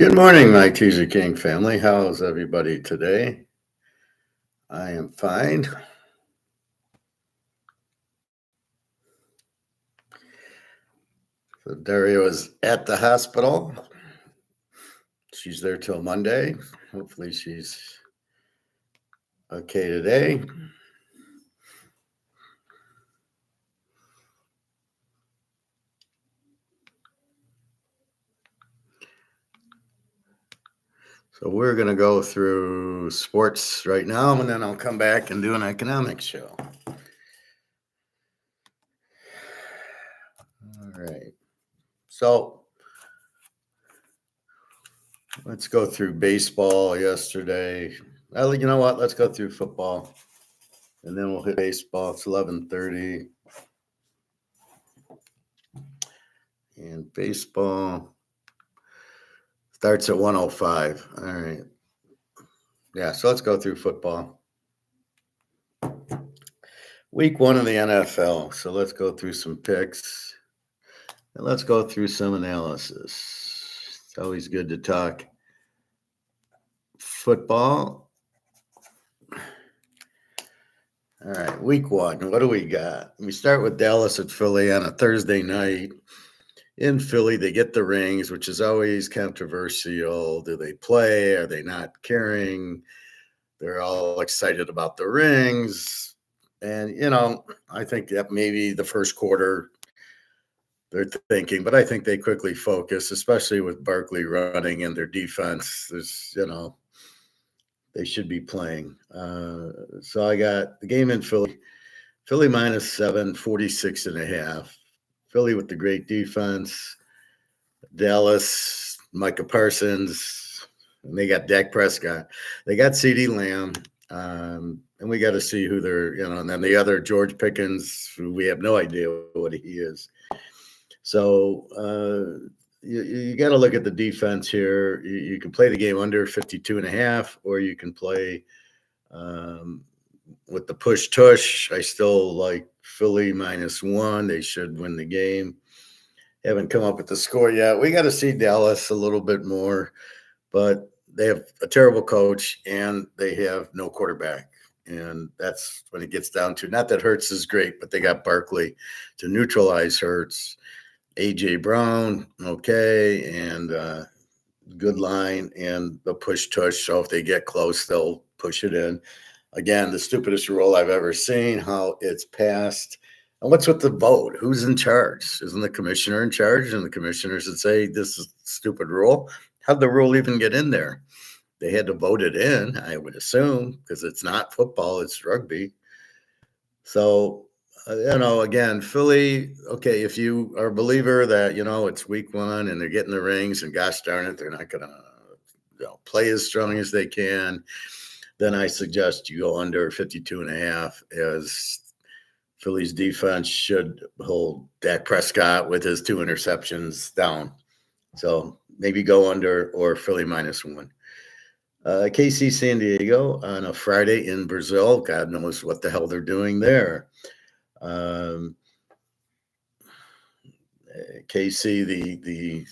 Good morning, my Teaserking family. How's everybody today? I am fine. So Daria is at the hospital. She's there till Monday. Hopefully she's okay today. So we're going to go through sports right now, and then I'll come back and do an economics show. All right. So let's go through baseball yesterday. Well, you know what? Let's go through football, and then we'll hit baseball. It's 11:30. And baseball starts at 1:05. All right. Yeah, so let's go through football. Week 1 of the NFL. So let's go through some picks. And let's go through some analysis. It's always good to talk football. All right, week 1. What do we got? We start with Dallas at Philly on a Thursday night. In Philly, they get the rings, which is always controversial. Do they play? Are they not caring? They're all excited about the rings. And, I think that maybe the first quarter they're thinking, but I think they quickly focus, especially with Barkley running in their defense. They should be playing. So I got the game in Philly. Philly -7, 46.5. Philly with the great defense. Dallas, Micah Parsons, and they got Dak Prescott. They got CeeDee Lamb, and we got to see who they're, and then the other George Pickens, who we have no idea what he is. So you got to look at the defense here. You can play the game under 52.5, or you can play with the push tush. I still like Philly -1. They should win the game. Haven't come up with the score yet. We got to see Dallas a little bit more, but they have a terrible coach and they have no quarterback. And that's when it gets down to, not that Hurts is great, but they got Barkley to neutralize Hurts. A.J. Brown, okay, and good line, and the push tush. So if they get close, they'll push it in. Again, the stupidest rule I've ever seen, how it's passed. And what's with the vote? Who's in charge? Isn't the commissioner in charge? And the commissioner should say, this is a stupid rule. How'd the rule even get in there? They had to vote it in, I would assume, because it's not football, it's rugby. So, again, Philly, okay, if you are a believer that, it's week 1 and they're getting the rings and gosh darn it, they're not going to play as strong as they can, then I suggest you go under 52.5, as Philly's defense should hold Dak Prescott with his 2 interceptions down. So maybe go under, or Philly -1. KC San Diego on a Friday in Brazil. God knows what the hell they're doing there. KC, the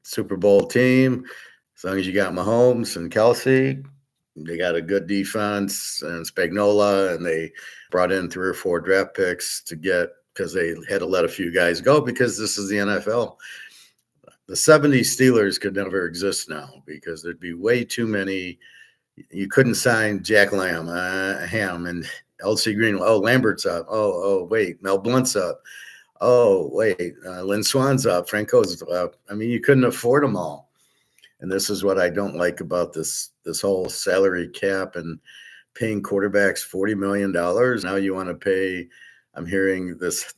Super Bowl team, as long as you got Mahomes and Kelsey, they got a good defense and Spagnuolo, and they brought in 3 or 4 draft picks because they had to let a few guys go because this is the NFL. The 70s Steelers could never exist now because there'd be way too many. You couldn't sign Jack Lamb, Ham, and L.C. Green. Oh, Lambert's up. Oh, wait, Mel Blunt's up. Oh, wait, Lynn Swan's up. Franco's up. I mean, you couldn't afford them all. And this is what I don't like about this whole salary cap and paying quarterbacks $40 million. Now you want to pay. I'm hearing this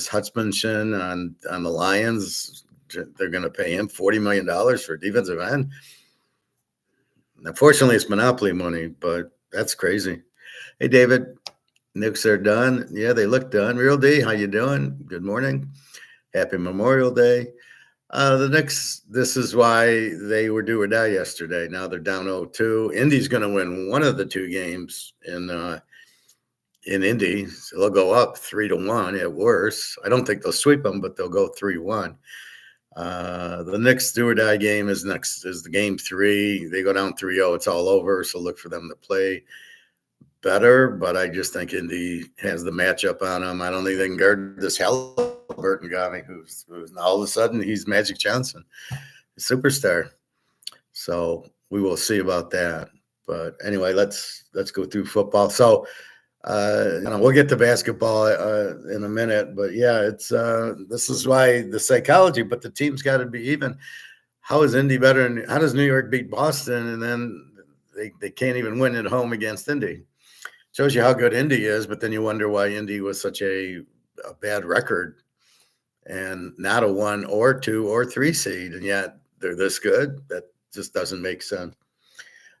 Hutchinson on the Lions. They're going to pay him $40 million for a defensive end. Unfortunately, it's monopoly money, but that's crazy. Hey, David, Knicks are done. Yeah, they look done. Real D, how you doing? Good morning. Happy Memorial Day. The Knicks, this is why they were do or die yesterday. Now they're down 0-2. Indy's going to win one of the 2 games in Indy. So they'll go up 3-1 at worst. I don't think they'll sweep them, but they'll go 3-1. The next do or die game is the game 3. They go down 3-0. It's all over. So look for them to play better. But I just think Indy has the matchup on them. I don't think they can guard this Halliburton guy who's all of a sudden he's Magic Johnson, a superstar. So we will see about that. But anyway, let's go through football. So we'll get to basketball in a minute, but yeah, it's this is why the psychology. But the team's got to be even. How is Indy better? And how does New York beat Boston? And then they can't even win at home against Indy. Shows you how good Indy is. But then you wonder why Indy was such a bad record and not a 1 or 2 or 3 seed, and yet they're this good. That just doesn't make sense.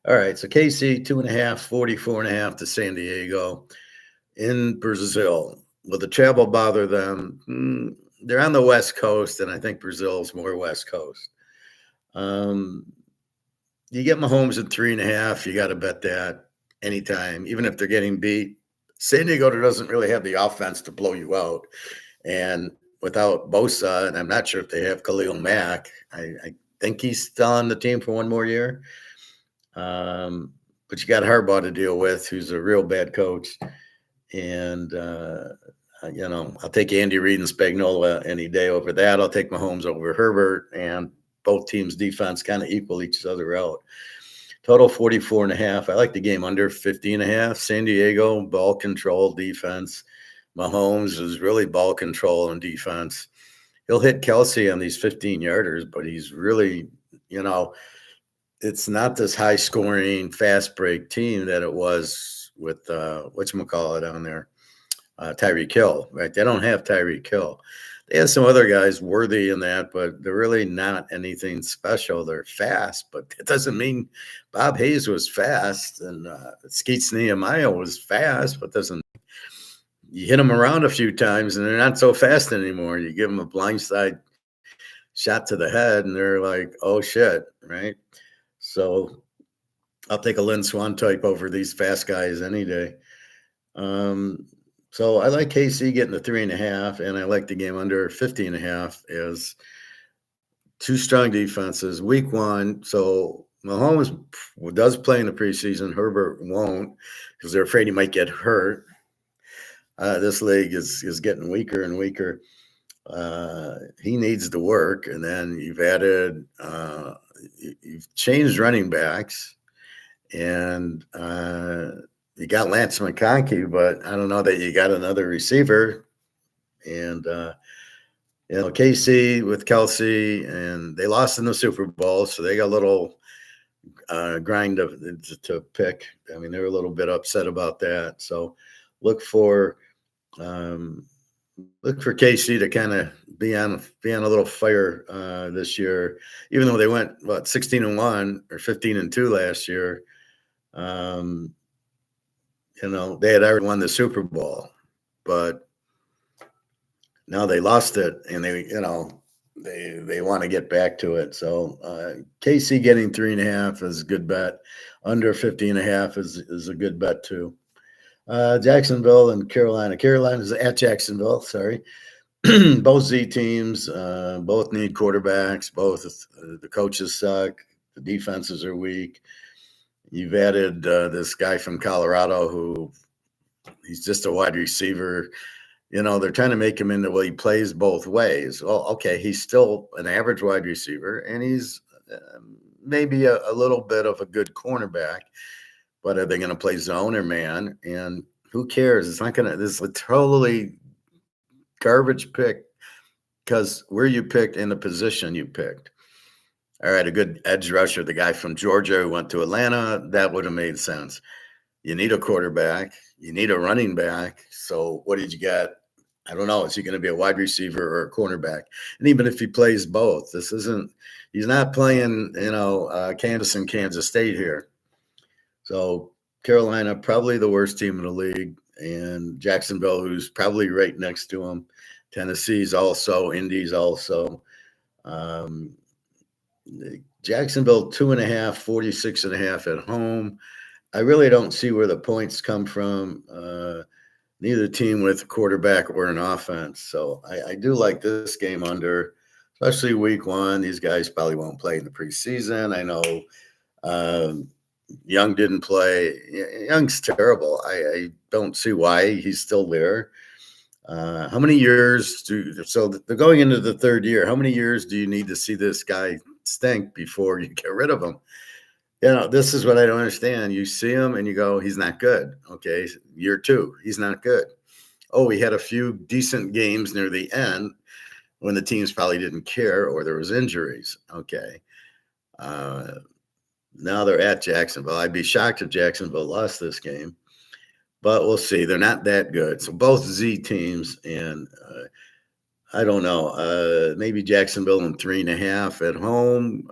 All right, so KC 2.5, 44.5 to San Diego in Brazil. Will the travel bother them? They're on the West Coast, and I think Brazil's more West Coast. You get Mahomes at 3.5. You got to bet that anytime, even if they're getting beat. San Diego doesn't really have the offense to blow you out, and without Bosa, and I'm not sure if they have Khalil Mack. I think he's still on the team for one more year. But you got Harbaugh to deal with, who's a real bad coach. And, I'll take Andy Reid and Spagnuolo any day over that. I'll take Mahomes over Herbert, and both teams' defense kind of equal each other out. Total 44.5. I like the game under 50.5. San Diego, ball control defense. Mahomes is really ball control and defense. He'll hit Kelsey on these 15-yarders, but he's really, it's not this high-scoring, fast-break team that it was with whatchamacallit on there, Tyreek Hill, right? They don't have Tyreek Hill. They have some other guys worthy in that, but they're really not anything special. They're fast, but it doesn't mean Bob Hayes was fast and Skeets Nehemiah was fast, but doesn't. You hit them around a few times, and they're not so fast anymore. You give them a blindside shot to the head, and they're like, oh, shit, right? So I'll take a Lynn Swan type over these fast guys any day. So I like KC getting the 3.5, and I like the game under 50.5 as two strong defenses. Week 1, so Mahomes does play in the preseason. Herbert won't because they're afraid he might get hurt. This league is getting weaker and weaker. He needs to work, and then you've added you've changed running backs, and you got Lance McConkey, but I don't know that you got another receiver. And KC with Kelsey, and they lost in the Super Bowl, so they got a little grind to pick. I mean, they were a little bit upset about that. So look for KC to kind of be on a little fire this year, even though they went 16-1 or 15-2 last year. They had already won the Super Bowl, but now they lost it, and they want to get back to it. So KC getting 3.5 is a good bet. Under 50.5 is a good bet too. Jacksonville and Carolina. Carolina's at Jacksonville. Sorry. Both Z teams, both need quarterbacks. Both the coaches suck. The defenses are weak. You've added this guy from Colorado who he's just a wide receiver. They're trying to make him into, well, he plays both ways. Well, okay, he's still an average wide receiver, and he's maybe a little bit of a good cornerback. But are they going to play zone or man? And who cares? It's not going to – this is a totally garbage pick because where you picked and the position you picked. All right, a good edge rusher, the guy from Georgia who went to Atlanta, that would have made sense. You need a quarterback. You need a running back. So what did you get? I don't know. Is he going to be a wide receiver or a cornerback? And even if he plays both, he's not playing, Kansas and Kansas State here. So Carolina, probably the worst team in the league, and Jacksonville, who's probably right next to them. Tennessee's also, Indy's also. Jacksonville 2.5, 46.5 at home. I really don't see where the points come from. Neither team with a quarterback or an offense. So I do like this game under. especially week one. These guys probably won't play in the preseason. I know um, Young didn't play. Young's terrible. I don't see why he's still there. How many years so they're going into the third year? How many years do you need to see this guy stink before you get rid of him? This is what I don't understand. You see him and you go, he's not good. Okay, year two, he's not good. Oh, he had a few decent games near the end when the teams probably didn't care or there was injuries. Okay. Uh, Now they're at Jacksonville. I'd be shocked if Jacksonville lost this game, but we'll see. They're not that good. So both Z teams, and I don't know. Maybe Jacksonville in 3.5 at home.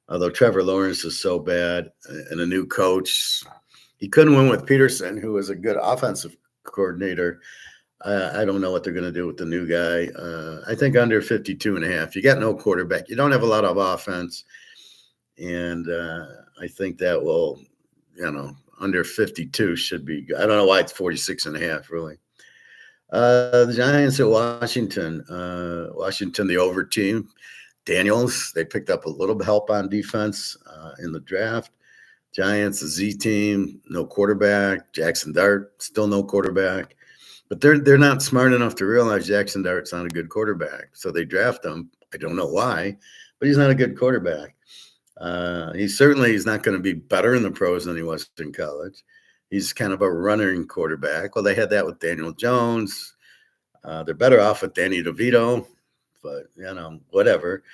Although Trevor Lawrence is so bad and a new coach, he couldn't win with Peterson, who was a good offensive coordinator. I don't know what they're going to do with the new guy. I think under 52.5. You got no quarterback. You don't have a lot of offense. And I think that will, under 52 should be good. I don't know why it's 46.5, really. The Giants at Washington. Washington, the over team. Daniels, they picked up a little help on defense in the draft. Giants, the Z team, no quarterback. Jackson Dart, still no quarterback. But they're not smart enough to realize Jackson Dart's not a good quarterback. So they draft him. I don't know why, but he's not a good quarterback. He's not going to be better in the pros than he was in college. He's kind of a running quarterback. Well, they had that with Daniel Jones. They're better off with Danny DeVito, but whatever.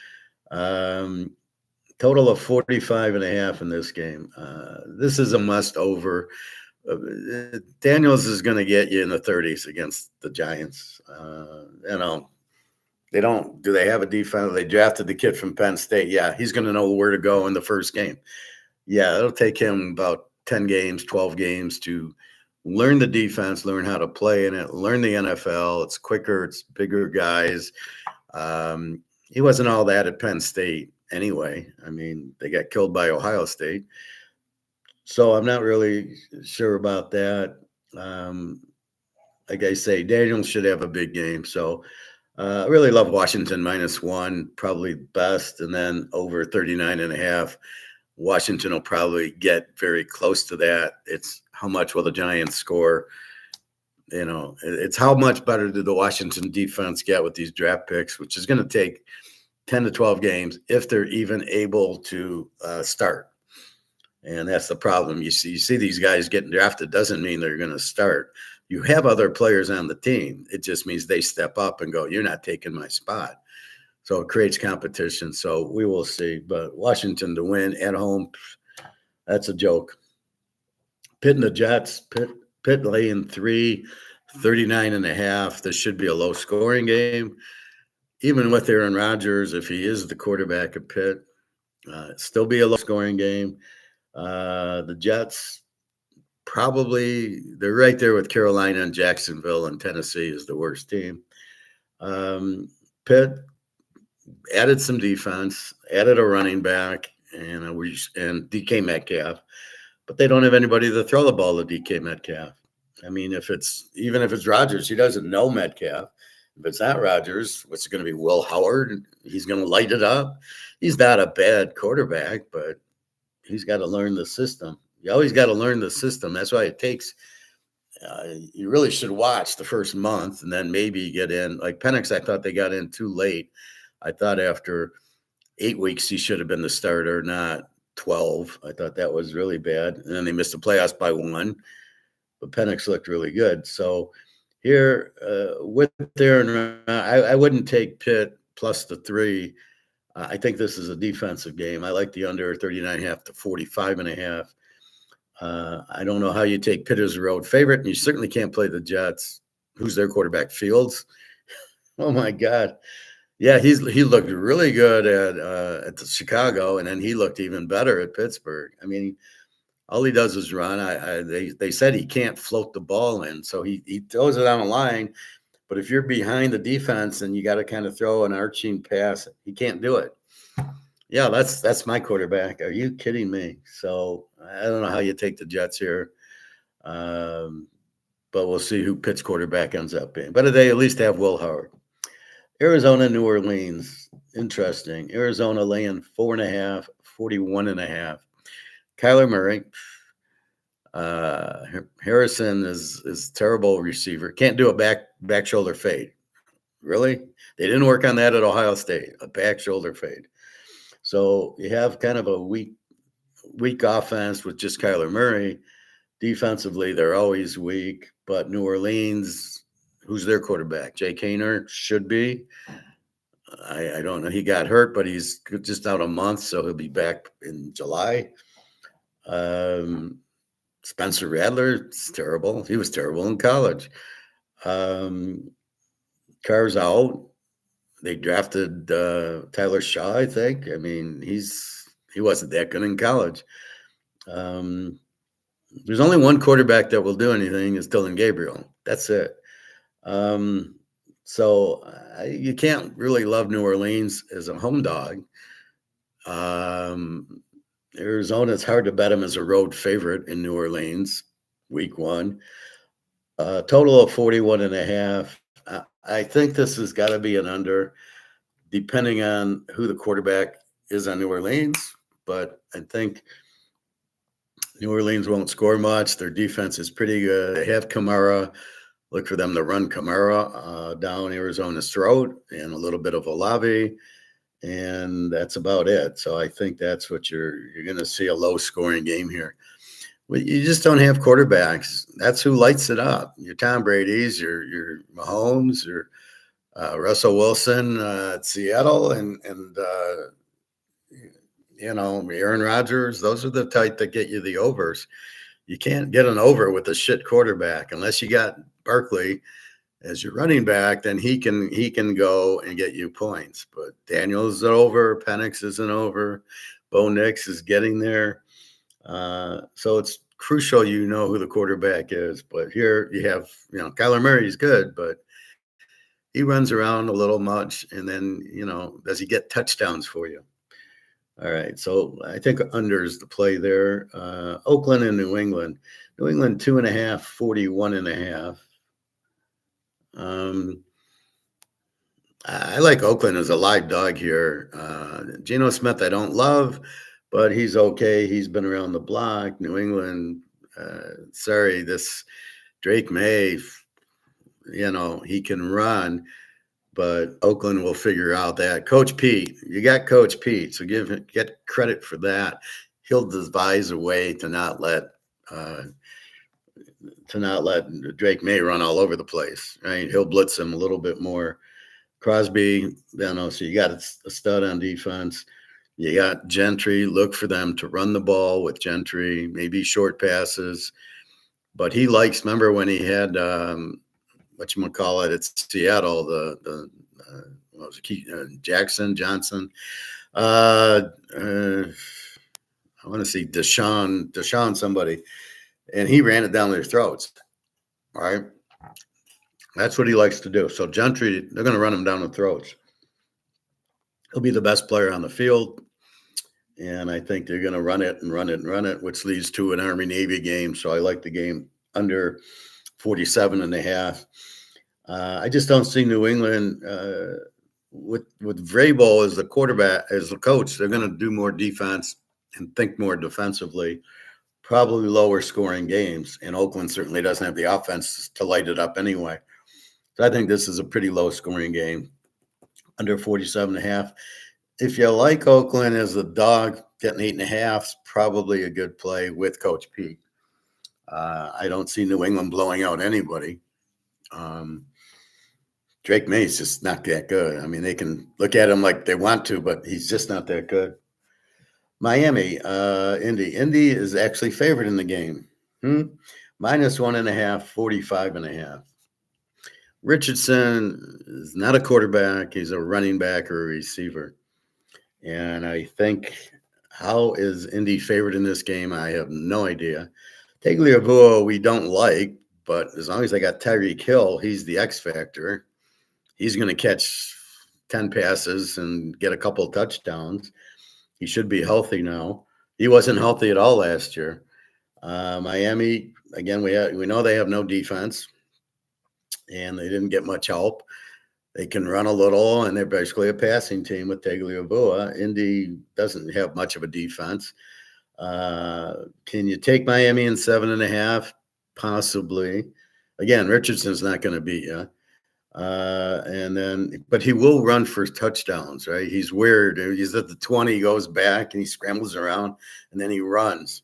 Total of 45.5 in this game. This is a must over. Daniels is going to get you in the 30s against the Giants. Do they have a defense? They drafted the kid from Penn State. Yeah, he's going to know where to go in the first game. Yeah, it'll take him about 10 games, 12 games to learn the defense, learn how to play in it, learn the NFL. It's quicker, it's bigger guys. He wasn't all that at Penn State anyway. I mean, they got killed by Ohio State. So I'm not really sure about that. Like I say, Daniel should have a big game. So I really love Washington -1, probably best, and then over 39.5. Washington will probably get very close to that. It's how much will the Giants score? It's how much better did the Washington defense get with these draft picks, which is going to take 10 to 12 games if they're even able to start. And that's the problem. You see these guys getting drafted doesn't mean they're going to start. You have other players on the team. It just means they step up and go, you're not taking my spot. So it creates competition. So we will see. But Washington to win at home, that's a joke. Pitt and the Jets, Pitt laying 3, 39.5. This should be a low scoring game. Even with Aaron Rodgers, if he is the quarterback of Pitt, still be a low scoring game. The Jets, probably, they're right there with Carolina and Jacksonville, and Tennessee is the worst team. Pitt added some defense, added a running back, and DK Metcalf, but they don't have anybody to throw the ball to DK Metcalf. I mean, even if it's Rodgers, he doesn't know Metcalf. If it's not Rodgers, what's it going to be? Will Howard? He's going to light it up. He's not a bad quarterback, but he's got to learn the system. You always got to learn the system. That's why it takes. You really should watch the first month and then maybe get in. Like Penix, I thought they got in too late. I thought after 8 weeks he should have been the starter, not 12. I thought that was really bad. And then they missed the playoffs by 1. But Penix looked really good. So here with Aaron, I wouldn't take Pitt plus the 3. I think this is a defensive game. I like the under 39.5 to 45.5. I don't know how you take Pitt as a road favorite, and you certainly can't play the Jets. Who's their quarterback? Fields. Oh my God. Yeah, he looked really good at the Chicago, and then he looked even better at Pittsburgh. I mean, all he does is run. They said he can't float the ball in, so he throws it on a line. But if you're behind the defense and you got to kind of throw an arching pass, he can't do it. Yeah, that's my quarterback. Are you kidding me? So I don't know how you take the Jets here, but we'll see who Pitt's quarterback ends up being. But they at least have Will Howard. Arizona, New Orleans. Interesting. Arizona laying 4.5, 41.5. Kyler Murray. Harrison is terrible receiver. Can't do a back shoulder fade. Really? They didn't work on that at Ohio State. A back shoulder fade. So you have kind of a weak offense with just Kyler Murray. Defensively, they're always weak. But New Orleans, who's their quarterback? Jay Kaner should be. I don't know. He got hurt, but he's just out a month, so he'll be back in July. Um, Spencer Rattler is terrible. He was terrible in college. Um, Carr's out. They drafted Tyler Shaw, I think. I mean, he wasn't that good in college. Um, there's only one quarterback that will do anything is Dylan Gabriel. That's it. So you can't really love New Orleans as a home dog. Arizona, it's hard to bet them as a road favorite in New Orleans, week one. Total of 41.5. I think this has got to be an under, depending on who the quarterback is on New Orleans. But I think New Orleans won't score much. Their defense is pretty good. They have Kamara. Look for them to run Kamara down Arizona's throat and a little bit of Olave. And that's about it. So I think that's what you're going to see, a low scoring game here. You just don't have quarterbacks. That's who lights it up. Your Tom Brady's, your Mahomes, your Russell Wilson at Seattle, and Aaron Rodgers. Those are the type that get you the overs. You can't get an over with a shit quarterback unless you got Barkley as your running back. Then he can go and get you points. But Daniels is over. Penix isn't over. Bo Nix is getting there. So it's crucial you know who the quarterback is. But here you have, Kyler Murray's good, but he runs around a little much. And then, does he get touchdowns for you? All right. So I think under is the play there. Oakland and New England. New England 2.5, 41.5. I like Oakland as a live dog here. Geno Smith, I don't love, but he's okay. He's been around the block. New England, sorry, this Drake May, he can run, but Oakland will figure out that. Coach Pete, you got Coach Pete, so get credit for that. He'll devise a way to not let Drake May run all over the place, right? He'll blitz him a little bit more. Crosby, so you got a stud on defense. You got Gentry. Look for them to run the ball with Gentry, maybe short passes. But he likes, remember when he had, it's Seattle, what was it, Johnson. I want to see Deshaun somebody. And he ran it down their throats, all right? That's what he likes to do. So Gentry, they're going to run him down the throats. He'll be the best player on the field. And I think they're going to run it, which leads to an Army-Navy game. So I like the game under 47.5. I just don't see New England with Vrabel as the quarterback, as the coach. They're going to do more defense and think more defensively, probably lower scoring games. And Oakland certainly doesn't have the offense to light it up anyway. So I think this is a pretty low scoring game, under 47.5. If you like Oakland as a dog, getting 8.5 is probably a good play with Coach Pete. I don't see New England blowing out anybody. Drake May's just not that good. I mean, they can look at him like they want to, but he's just not that good. Miami, Indy. Indy is actually favored in the game. Minus 1.5, 45.5. Richardson is not a quarterback. He's a running back or a receiver. And I think, how is Indy favored in this game? I have no idea. Tagliabue, we don't like, but as long as they got Tyreek Hill, he's the X factor. He's going to catch 10 passes and get a couple of touchdowns. He should be healthy now. He wasn't healthy at all last year. Miami, again, we know they have no defense, and they didn't get much help. They can run a little, and they're basically a passing team with Tagliabue. Indy doesn't have much of a defense. Can you take Miami in 7.5? Possibly. Again, Richardson's not going to beat you. But he will run for touchdowns, right? He's weird. He's at the 20, he goes back and he scrambles around and then he runs.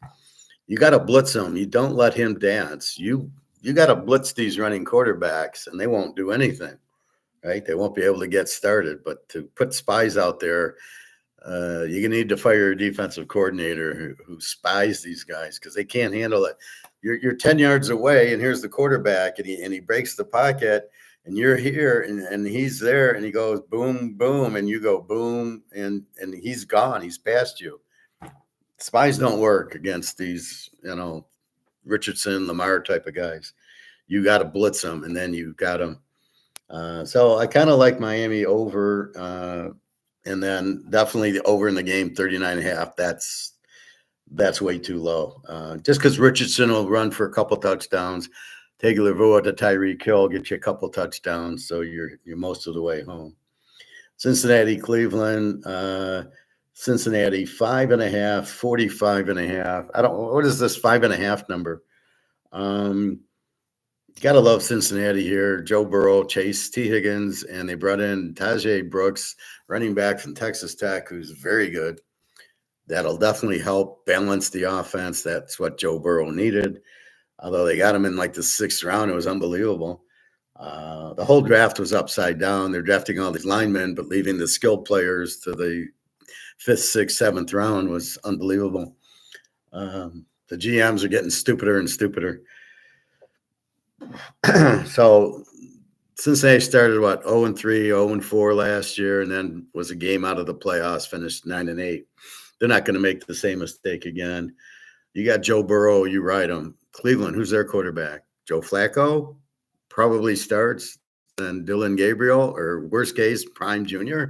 You got to blitz him. You don't let him dance. You got to blitz these running quarterbacks and they won't do anything, right? They won't be able to get started. But to put spies out there, you need to fire a defensive coordinator who spies these guys because they can't handle it. You're 10 yards away and here's the quarterback and he breaks the pocket. And you're here and he's there and he goes boom, boom, and you go boom, and he's gone. He's past you. Spies don't work against these, Richardson, Lamar type of guys. You got to blitz them and then you got them. So I kind of like Miami over, and then definitely the over in the game, 39.5. That's way too low. Just because Richardson will run for a couple touchdowns. Tagliabue to Tyreek Hill, get you a couple touchdowns, so you're most of the way home. Cincinnati, Cleveland, Cincinnati 5.5, 45.5. I don't. What is this 5.5 number? Gotta love Cincinnati here. Joe Burrow, Chase, T. Higgins, and they brought in Tajay Brooks, running back from Texas Tech, who's very good. That'll definitely help balance the offense. That's what Joe Burrow needed. Although they got him in like the 6th round, it was unbelievable. The whole draft was upside down. They're drafting all these linemen, but leaving the skilled players to the 5th, 6th, 7th round was unbelievable. The GMs are getting stupider and stupider. So Cincinnati started 0-3, 0-4 last year, and then was a game out of the playoffs, finished 9-8. They're not going to make the same mistake again. You got Joe Burrow, you ride him. Cleveland, who's their quarterback? Joe Flacco probably starts. Then Dylan Gabriel, or worst case, Prime Jr.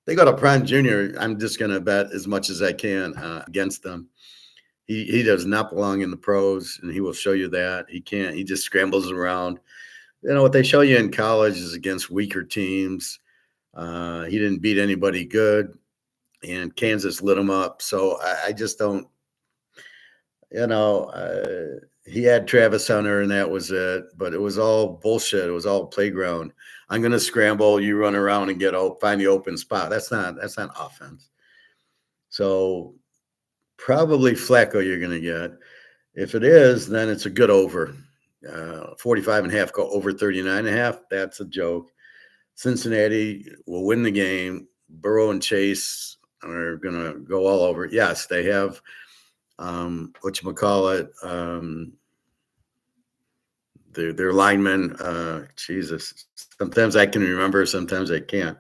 They go to Prime Jr. I'm just going to bet as much as I can against them. He does not belong in the pros, and he will show you that. He can't. He just scrambles around. What they show you in college is against weaker teams. He didn't beat anybody good, and Kansas lit him up. So I just don't. He had Travis Hunter and that was it, but it was all bullshit. It was all playground. I'm going to scramble. You run around and find the open spot. That's not offense. So probably Flacco you're going to get. If it is, then it's a good over. 45.5 go over 39.5. That's a joke. Cincinnati will win the game. Burrow and Chase are going to go all over. Yes, they have their linemen. Jesus, sometimes I can remember, sometimes I can't.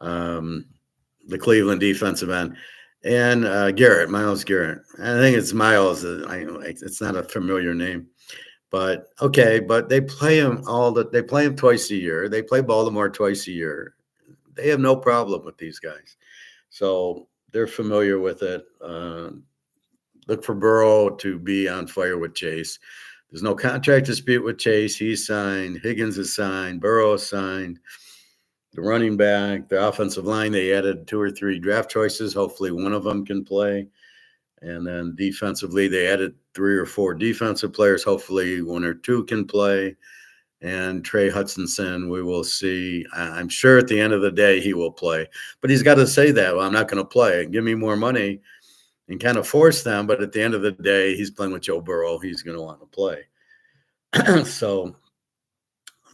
The Cleveland defensive end and Myles Garrett. I think it's Miles. It's not a familiar name, but okay. But they play him They play him twice a year. They play Baltimore twice a year. They have no problem with these guys, so they're familiar with it. Look for Burrow to be on fire with Chase. There's no contract dispute with Chase. He's signed. Higgins is signed. Burrow is signed. The running back, the offensive line, they added 2 or 3 draft choices. Hopefully one of them can play. And then defensively, they added 3 or 4 defensive players. Hopefully 1 or 2 can play. And Trey Hutchinson, we will see. I'm sure at the end of the day he will play. But he's got to say that, well, I'm not going to play. Give me more money. And kind of force them, but at the end of the day, he's playing with Joe Burrow. He's going to want to play. So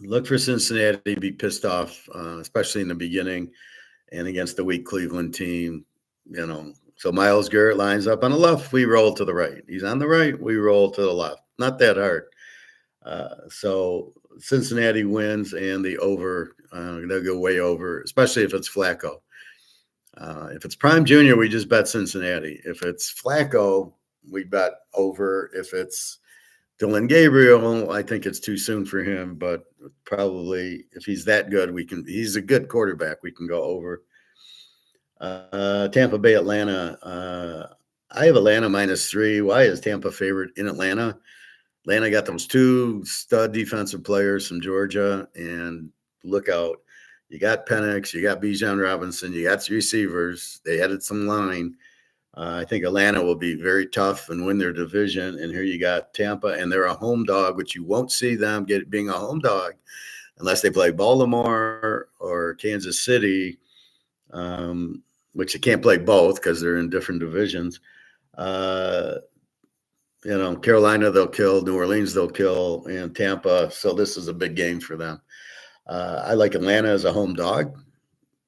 look for Cincinnati to be pissed off, especially in the beginning and against the weak Cleveland team. So Myles Garrett lines up on the left, we roll to the right. He's on the right, we roll to the left. Not that hard. So Cincinnati wins and the over, they'll go way over, especially if it's Flacco. If it's Prime Jr., we just bet Cincinnati. If it's Flacco, we bet over. If it's Dylan Gabriel, I think it's too soon for him, but probably if he's that good, he's a good quarterback. We can go over. Tampa Bay, Atlanta. I have Atlanta -3. Why is Tampa favorite in Atlanta? Atlanta got those 2 stud defensive players from Georgia, and look out. You got Penix, you got Bijan Robinson, you got receivers. They added some line. I think Atlanta will be very tough and win their division. And here you got Tampa, and they're a home dog, which you won't see them being a home dog unless they play Baltimore or Kansas City, which you can't play both because they're in different divisions. Carolina they'll kill, New Orleans they'll kill, and Tampa. So this is a big game for them. I like Atlanta as a home dog.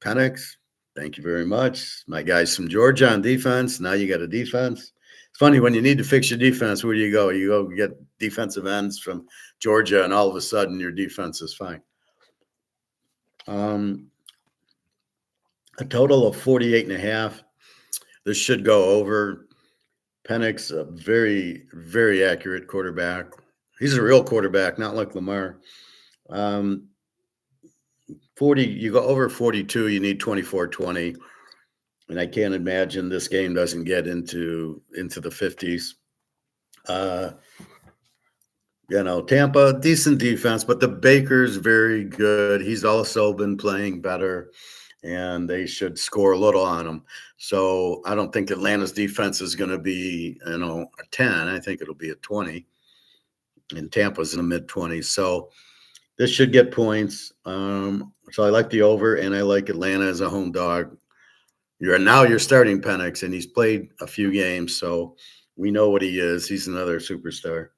Penix, thank you very much. My guys from Georgia on defense. Now you got a defense. It's funny when you need to fix your defense, where do you go? You go get defensive ends from Georgia, and all of a sudden your defense is fine. A total of 48.5. This should go over. Penix, a very, very accurate quarterback. He's a real quarterback, not like Lamar. 40, you go over 42, you need 24-20. And I can't imagine this game doesn't get into the 50s. Tampa, decent defense, but the Baker's very good. He's also been playing better, and they should score a little on him. So I don't think Atlanta's defense is going to be, a 10. I think it'll be a 20. And Tampa's in the mid-20s. So this should get points. So I like the over, and I like Atlanta as a home dog. You're starting Penix, and he's played a few games, so we know what he is. He's another superstar.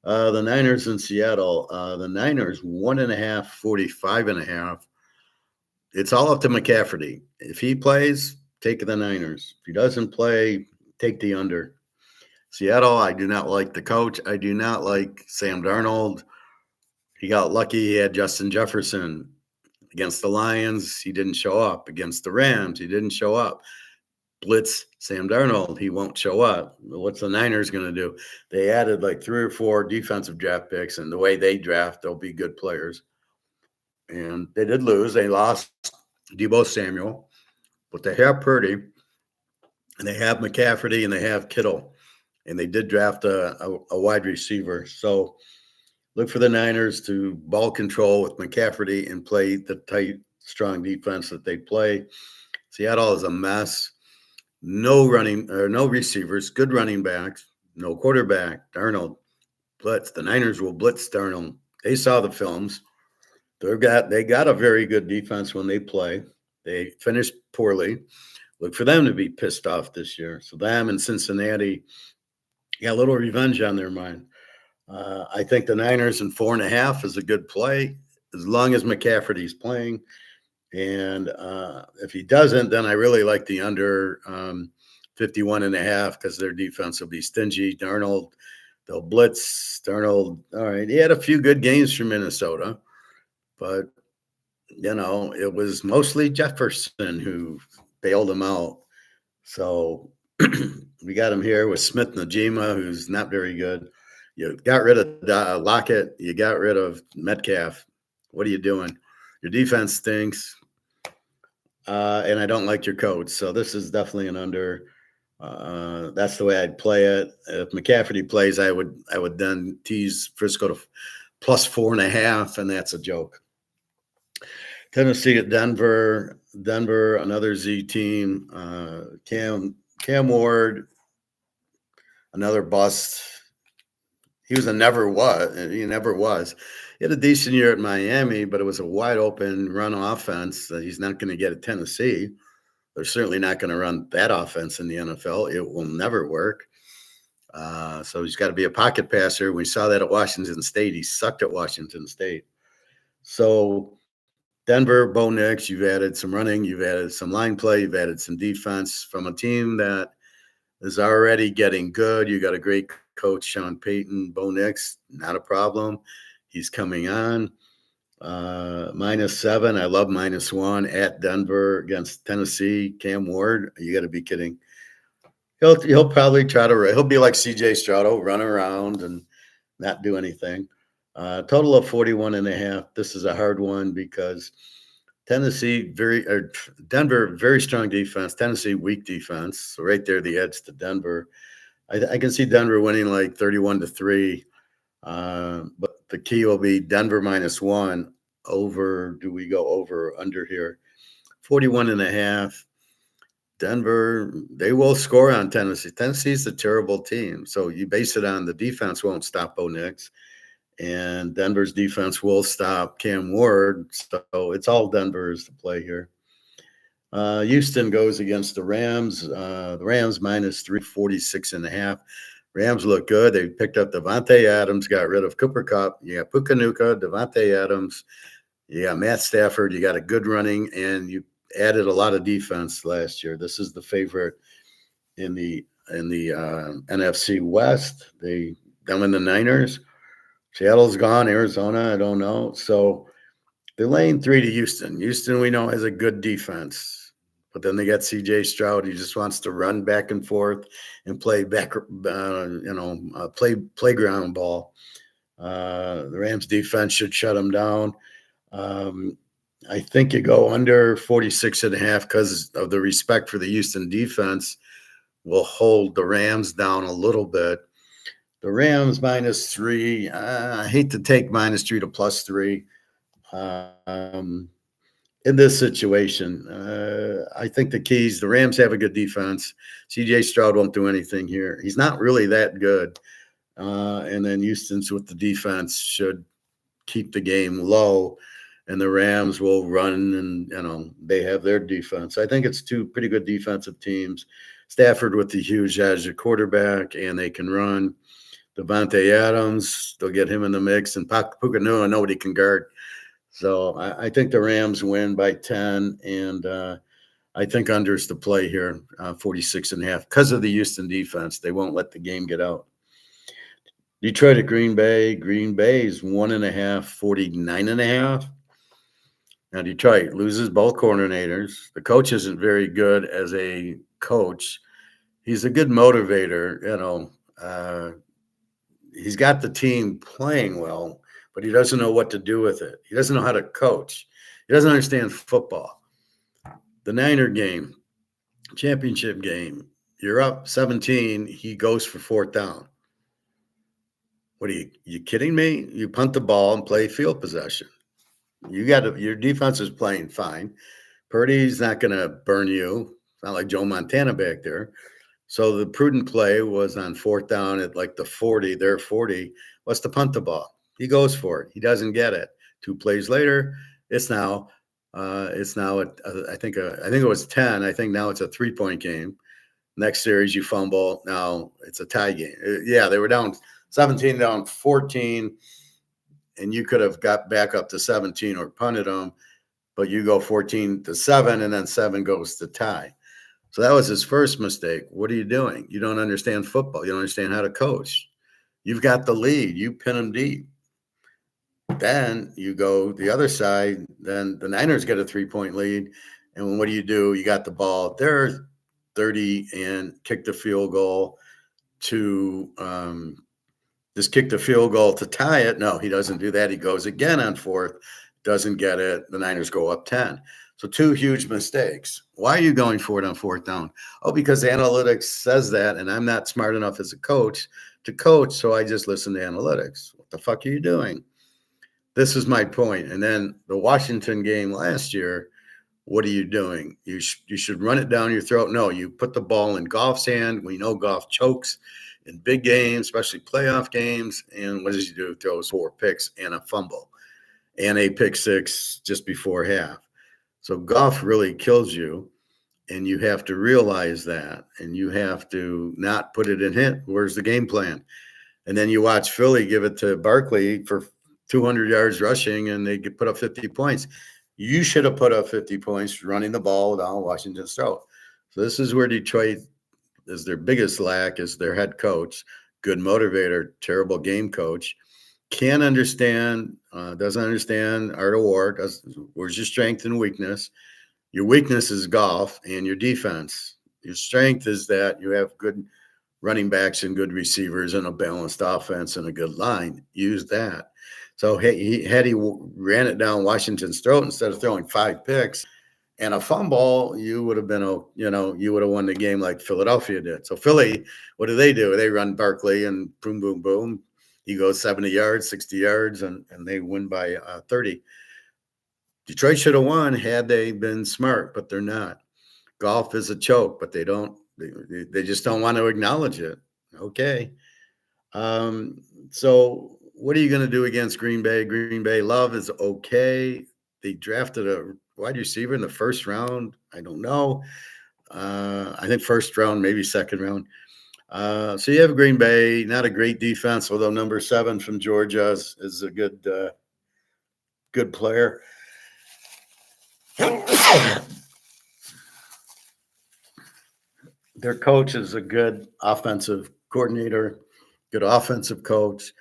The Niners in Seattle. The Niners 1.5, 45.5. It's all up to McCaffrey. If he plays, take the Niners. If he doesn't play, take the under. Seattle, I do not like the coach. I do not like Sam Darnold. He got lucky. He had Justin Jefferson. Against the Lions, he didn't show up. Against the Rams, he didn't show up. Blitz Sam Darnold, he won't show up. What's the Niners going to do? They added like 3 or 4 defensive draft picks, and the way they draft, they'll be good players. And they did lose. They lost Deebo Samuel, but they have Purdy, and they have McCaffrey, and they have Kittle, and they did draft a wide receiver. So look for the Niners to ball control with McCaffrey and play the tight, strong defense that they play. Seattle is a mess. No receivers, good running backs, no quarterback. Darnold blitz. The Niners will blitz Darnold. They saw the films. They got a very good defense when they play. They finished poorly. Look for them to be pissed off this year. So them and Cincinnati got a little revenge on their mind. I think the Niners in 4.5 is a good play as long as McCaffrey's playing. And if he doesn't, then I really like the under 51.5 because their defense will be stingy. Darnold, they'll blitz. Darnold, all right. He had a few good games for Minnesota, but, it was mostly Jefferson who bailed him out. So we got him here with Smith Najima, who's not very good. You got rid of Lockett. You got rid of Metcalf. What are you doing? Your defense stinks. And I don't like your coach. So this is definitely an under. That's the way I'd play it. If McCaffrey plays, I would then tease Frisco to plus 4.5, and that's a joke. Tennessee at Denver. Denver, another Z team. Cam Ward, another bust. He never was. He had a decent year at Miami, but it was a wide open run offense that he's not going to get at Tennessee. They're certainly not going to run that offense in the NFL. It will never work. So he's got to be a pocket passer. We saw that at Washington State. He sucked at Washington State. So Denver, Bo Nix, you've added some running, you've added some line play, you've added some defense from a team that is already getting good. You got a great coach, Sean Payton. Bo Nix, not a problem. He's coming on. -7. I love -1 at Denver against Tennessee. Cam Ward, you got to be kidding. He'll probably he'll be like CJ Stroud, run around and not do anything. Total of 41.5. This is a hard one because Denver, very strong defense. Tennessee, weak defense. So right there, the edge to Denver. I can see Denver winning like 31-3. But the key will be Denver -1 over. Do we go over or under here? 41.5. Denver, they will score on Tennessee. Tennessee's a terrible team. So you base it on the defense won't stop Bo Nix, and Denver's defense will stop Cam Ward. So it's all Denver's to play here. Houston goes against the Rams. The Rams minus 346.5. Rams look good. They picked up Devontae Adams, got rid of Cooper Kupp. You got Puka Nacua, Devontae Adams. You got Matt Stafford. You got a good running, and you added a lot of defense last year. This is the favorite in the NFC West. Them and the Niners. Seattle's gone. Arizona, I don't know. So they're laying 3 to Houston. Houston, we know, has a good defense, but then they got C.J. Stroud. He just wants to run back and forth and play playground ball. The Rams defense should shut him down. I think you go under 46.5 because of the respect for the Houston defense will hold the Rams down a little bit. The Rams minus 3. I hate to take -3 to +3. In this situation, I think the keys, the Rams have a good defense. C.J. Stroud won't do anything here. He's not really that good. And then Houston's with the defense should keep the game low, and the Rams will run, and they have their defense. I think it's 2 pretty good defensive teams. Stafford with the huge edge at quarterback, and they can run. Devontae Adams, they'll get him in the mix, and Puka Nacua, nobody can guard. So I think the Rams win by 10, and I think unders to play here, 46.5, because of the Houston defense. They won't let the game get out. Detroit at Green Bay. Green Bay is 1.5, 49.5. Now, Detroit loses both coordinators. The coach isn't very good as a coach. He's a good motivator, he's got the team playing well, but he doesn't know what to do with it. He doesn't know how to coach. He doesn't understand football. The Niner game, championship game, you're up 17. He goes for 4th down. What are you kidding me? You punt the ball and play field possession. Your defense is playing fine. Purdy's not going to burn you. It's not like Joe Montana back there. So the prudent play was on 4th down at like the 40, their 40, was to punt the ball. He goes for it. He doesn't get it. 2 plays later, it's now I think it was 10. I think now it's a 3-point game. Next series you fumble. Now it's a tie game. Yeah, they were down 17, down 14, and you could have got back up to 17 or punted them, but you go 14-7, and then 7 goes to tie. So that was his first mistake. What are you doing? You don't understand football. You don't understand how to coach. You've got the lead. You pin them deep. Then you go the other side. Then the Niners get a 3-point lead. And what do? You got the ball. They're 30 and kick the field goal to just kick the field goal to tie it. No, he doesn't do that. He goes again on 4th. Doesn't get it. The Niners go up 10. So 2 huge mistakes. Why are you going for it on 4th down? Oh, because analytics says that, and I'm not smart enough as a coach to coach, so I just listen to analytics. What the fuck are you doing? This is my point. And then the Washington game last year, what are you doing? You should run it down your throat. No, you put the ball in Goff's hand. We know Goff chokes in big games, especially playoff games. And what does he do? Throws 4 picks and a fumble and a pick 6 just before half. So Goff really kills you, and you have to realize that, and you have to not put it in hit. Where's the game plan? And then you watch Philly give it to Barkley for 200 yards rushing, and they put up 50 points. You should have put up 50 points running the ball down Washington's throat. So this is where Detroit is their biggest lack, is their head coach, good motivator, terrible game coach. Can't understand, doesn't understand art of war. Where's your strength and weakness? Your weakness is Goff and your defense. Your strength is that you have good running backs and good receivers and a balanced offense and a good line. Use that. So he ran it down Washington's throat instead of throwing 5 picks and a fumble, you would have been, you would have won the game like Philadelphia did. So Philly, what do? They run Barkley and boom, boom, boom. He goes 70 yards, 60 yards, and they win by 30. Detroit should have won had they been smart, but they're not. Golf is a choke, but they just don't want to acknowledge it. Okay. Um, so what are you going to do against Green Bay? Green Bay Love is okay. They drafted a wide receiver in the first round. I don't know. I think first round, maybe second round. So you have Green Bay, not a great defense, although number 7 from Georgia is a good player. Their coach is a good offensive coordinator, good offensive coach.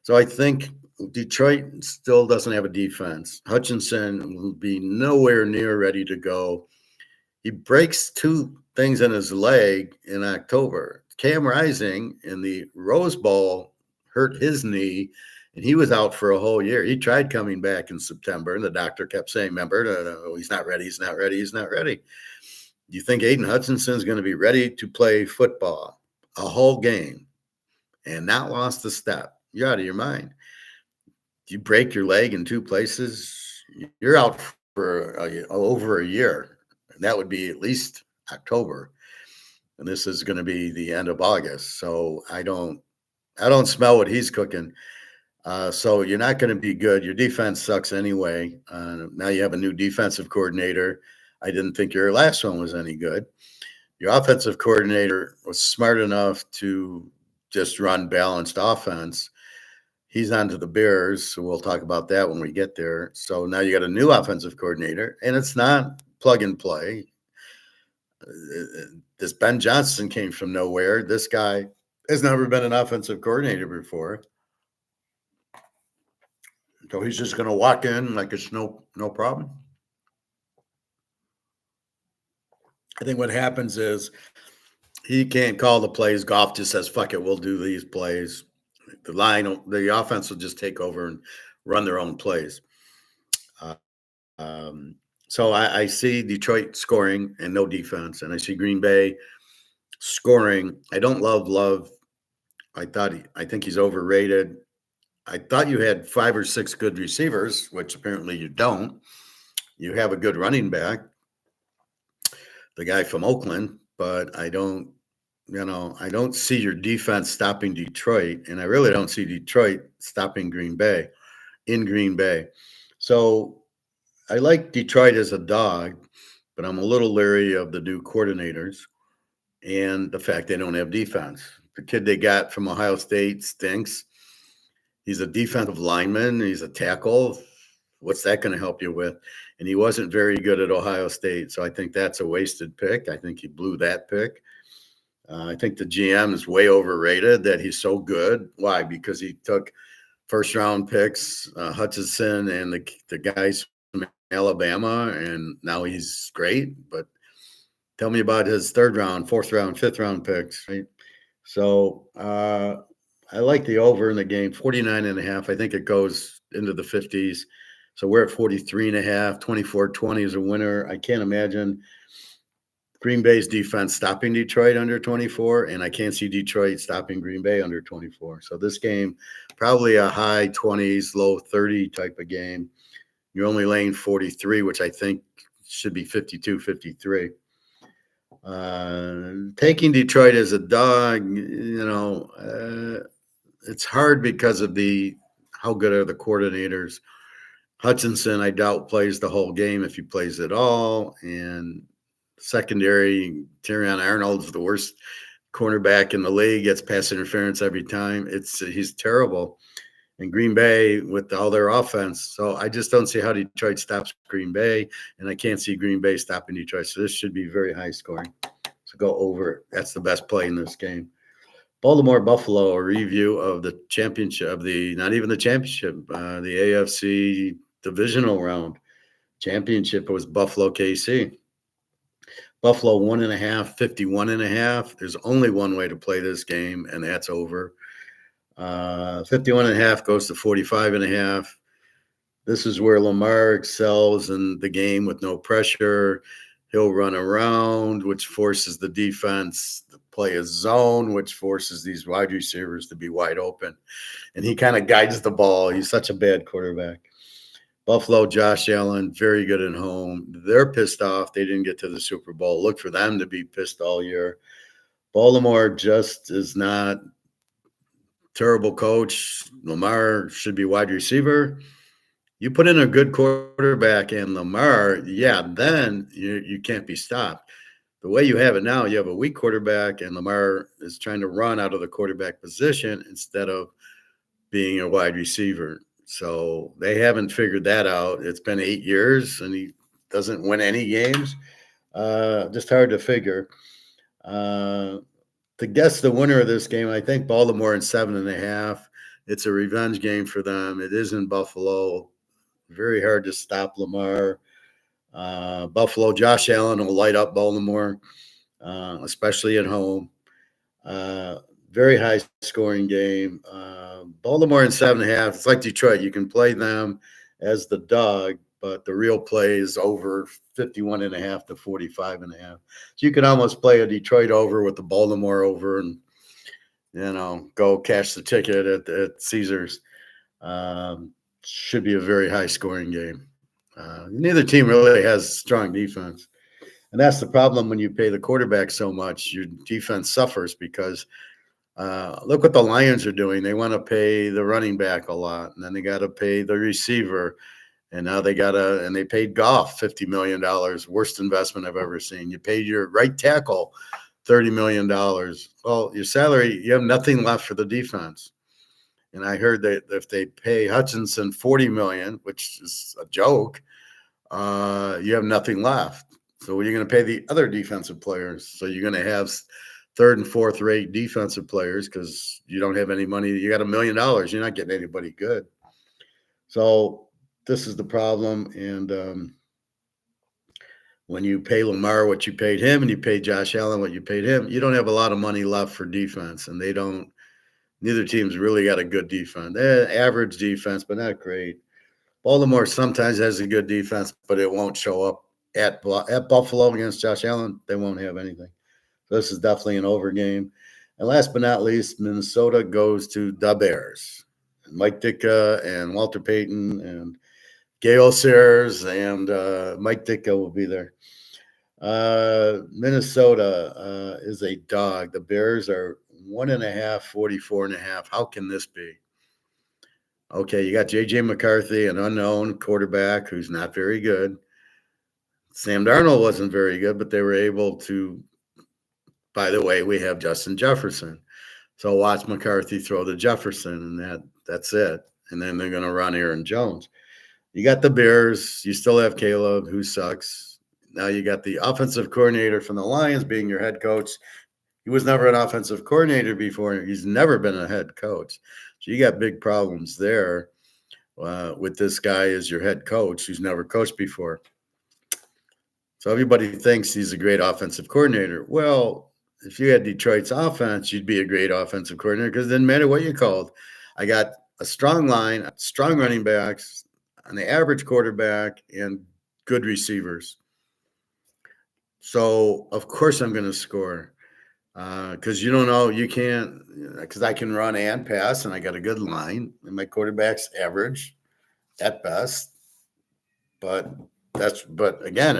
So I think Detroit still doesn't have a defense. Hutchinson will be nowhere near ready to go. He breaks 2 things in his leg in October. Cam Rising in the Rose Bowl hurt his knee, and he was out for a whole year. He tried coming back in September, and the doctor kept saying, remember, no, he's not ready, he's not ready, he's not ready. Do you think Aiden Hutchinson is going to be ready to play football a whole game and not lost a step? You're out of your mind. You break your leg in 2 places, you're out for over a year. And that would be at least October. And this is going to be the end of August. So I don't smell what he's cooking. So you're not going to be good. Your defense sucks anyway. Now you have a new defensive coordinator. I didn't think your last one was any good. Your offensive coordinator was smart enough to just run balanced offense. He's on to the Bears, so we'll talk about that when we get there. So now you got a new offensive coordinator, and it's not plug and play. This Ben Johnson came from nowhere. This guy has never been an offensive coordinator before. So he's just going to walk in like it's no problem. I think what happens is he can't call the plays. Goff just says, fuck it, we'll do these plays. The offense will just take over and run their own plays. So I see Detroit scoring and no defense, and I see Green Bay scoring. I don't love Love. I think he's overrated. I thought you had 5 or 6 good receivers, which apparently you don't. You have a good running back, the guy from Oakland, but I don't see your defense stopping Detroit, and I really don't see Detroit stopping Green Bay in Green Bay. So I like Detroit as a dog, but I'm a little leery of the new coordinators and the fact they don't have defense. The kid they got from Ohio State stinks. He's a defensive lineman. He's a tackle. What's that going to help you with? And he wasn't very good at Ohio State, so I think that's a wasted pick. I think he blew that pick. I think the GM is way overrated that he's so good. Why? Because he took first-round picks, Hutchinson and the guys from Alabama, and now he's great. But tell me about his 3rd round, 4th round, 5th round picks, right? So I like the over in the game, 49.5. I think it goes into the 50s. So we're at 43.5, 24-20 is a winner. I can't imagine Green Bay's defense stopping Detroit under 24, and I can't see Detroit stopping Green Bay under 24. So this game, probably a high 20s, low 30 type of game. You're only laying 43, which I think should be 52, 53. Taking Detroit as a dog, it's hard because of how good are the coordinators. Hutchinson, I doubt, plays the whole game if he plays at all. And secondary, Terrion Arnold's the worst cornerback in the league, gets pass interference every time. He's terrible. And Green Bay with all their offense. So I just don't see how Detroit stops Green Bay, and I can't see Green Bay stopping Detroit. So this should be very high scoring. So go over. That's the best play in this game. Baltimore Buffalo, a review of the championship, not even the championship, the AFC divisional round. Championship was Buffalo KC. Buffalo 1.5, 51.5. There's only one way to play this game, and that's over. 51.5 goes to 45.5. This is where Lamar excels in the game with no pressure. He'll run around, which forces the defense to play a zone, which forces these wide receivers to be wide open. And he kind of guides the ball. He's such a bad quarterback. Buffalo, Josh Allen, very good at home. They're pissed off. They didn't get to the Super Bowl. Look for them to be pissed all year. Baltimore just is not terrible coach. Lamar should be wide receiver. You put in a good quarterback and Lamar, yeah, then you can't be stopped. The way you have it now, you have a weak quarterback, and Lamar is trying to run out of the quarterback position instead of being a wide receiver. So they haven't figured that out. It's been 8 years, and he doesn't win any games. Just hard to figure. Uh, to guess the winner of this game, I think Baltimore in 7.5. It's a revenge game for them. It is in Buffalo. Very hard to stop Lamar. Buffalo, Josh Allen will light up Baltimore, especially at home. Uh, Very high scoring game. Baltimore in 7.5. It's like Detroit. You can play them as the dog, but the real play is over 51.5 to 45.5. So you could almost play a Detroit over with the Baltimore over and, go cash the ticket at Caesars. Should be a very high scoring game. Neither team really has strong defense. And that's the problem when you pay the quarterback so much. Your defense suffers because look what the Lions are doing. They want to pay the running back a lot, and then they got to pay the receiver. And now and they paid Goff $50 million, worst investment I've ever seen. You paid your right tackle $30 million. Well, your salary, you have nothing left for the defense. And I heard that if they pay Hutchinson $40 million, which is a joke, you have nothing left. So what are you going to pay the other defensive players? So you're going to have third and fourth rate defensive players because you don't have any money. You got $1 million. You're not getting anybody good. So this is the problem. And when you pay Lamar what you paid him and you pay Josh Allen what you paid him, you don't have a lot of money left for defense. And neither team's really got a good defense. Average defense, but not great. Baltimore sometimes has a good defense, but it won't show up at Buffalo against Josh Allen. They won't have anything. So this is definitely an over game. And last but not least, Minnesota goes to the Bears. Mike Ditka and Walter Payton and Gale Sayers and Mike Ditka will be there. Minnesota is a dog. The Bears are 1.5, 44.5. How can this be? Okay, you got J.J. McCarthy, an unknown quarterback who's not very good. Sam Darnold wasn't very good, but they were able to. By the way, we have Justin Jefferson. So watch McCarthy throw to Jefferson, and that's it. And then they're going to run Aaron Jones. You got the Bears. You still have Caleb, who sucks. Now you got the offensive coordinator from the Lions being your head coach. He was never an offensive coordinator before. He's never been a head coach. So you got big problems there with this guy as your head coach who's never coached before. So everybody thinks he's a great offensive coordinator. Well, if you had Detroit's offense, you'd be a great offensive coordinator because it didn't matter what you called. I got a strong line, strong running backs, an average quarterback, and good receivers. So, of course, I'm going to score because you don't know. You can't because I can run and pass, and I got a good line, and my quarterback's average at best. But again,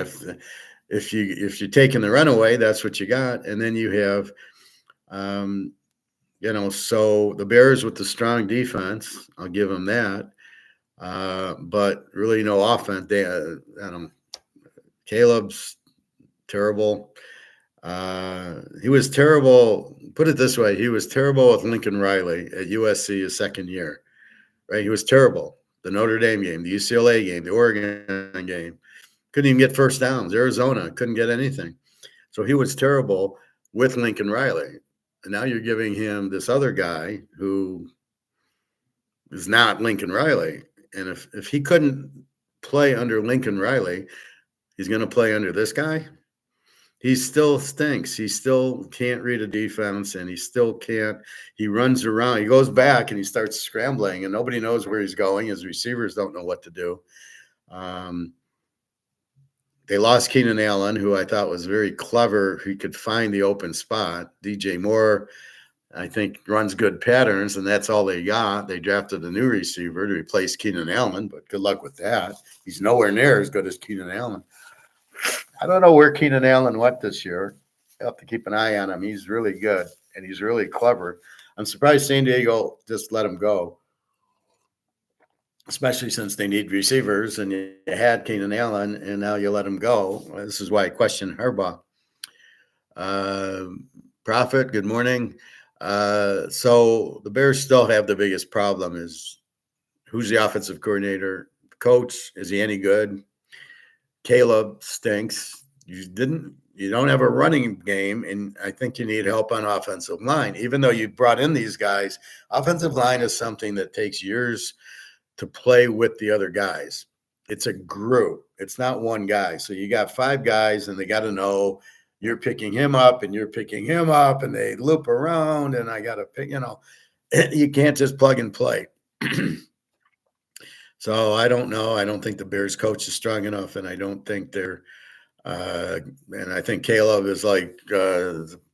if you're taking the runaway, that's what you got, and then you have, so the Bears with the strong defense, I'll give them that, but really no offense. Caleb's terrible. He was terrible. Put it this way: he was terrible with Lincoln Riley at USC his second year. Right? He was terrible. The Notre Dame game, the UCLA game, the Oregon game. Couldn't even get first downs. Arizona couldn't get anything. So he was terrible with Lincoln Riley. And now you're giving him this other guy who is not Lincoln Riley. And if he couldn't play under Lincoln Riley, he's going to play under this guy. He still stinks. He still can't read a defense, and he still can't. He runs around. He goes back, and he starts scrambling, and nobody knows where he's going. His receivers don't know what to do. They lost Keenan Allen, who I thought was very clever. He could find the open spot. DJ Moore I think runs good patterns, and that's all they got. They drafted a new receiver to replace Keenan Allen, but good luck with that. He's nowhere near as good as Keenan Allen. I don't know where Keenan Allen went this year. I have to keep an eye on him. He's really good, and he's really clever. I'm surprised San Diego just let him go, especially since they need receivers, and you had Keenan Allen, and now you let him go. This is why I question Harbaugh. Uh, Prophet, good morning. So the Bears still have the biggest problem is who's the offensive coordinator? Coach, is he any good? Caleb stinks. You don't have a running game, and I think you need help on offensive line. Even though you brought in these guys, offensive line is something that takes years to play with the other guys. It's a group. It's not one guy. So you got 5 guys, and they got to know you're picking him up, and you're picking him up, and they loop around, and I got to pick. You can't just plug and play. So I don't know. I don't think the Bears coach is strong enough, and I don't think they're. And I think Caleb is like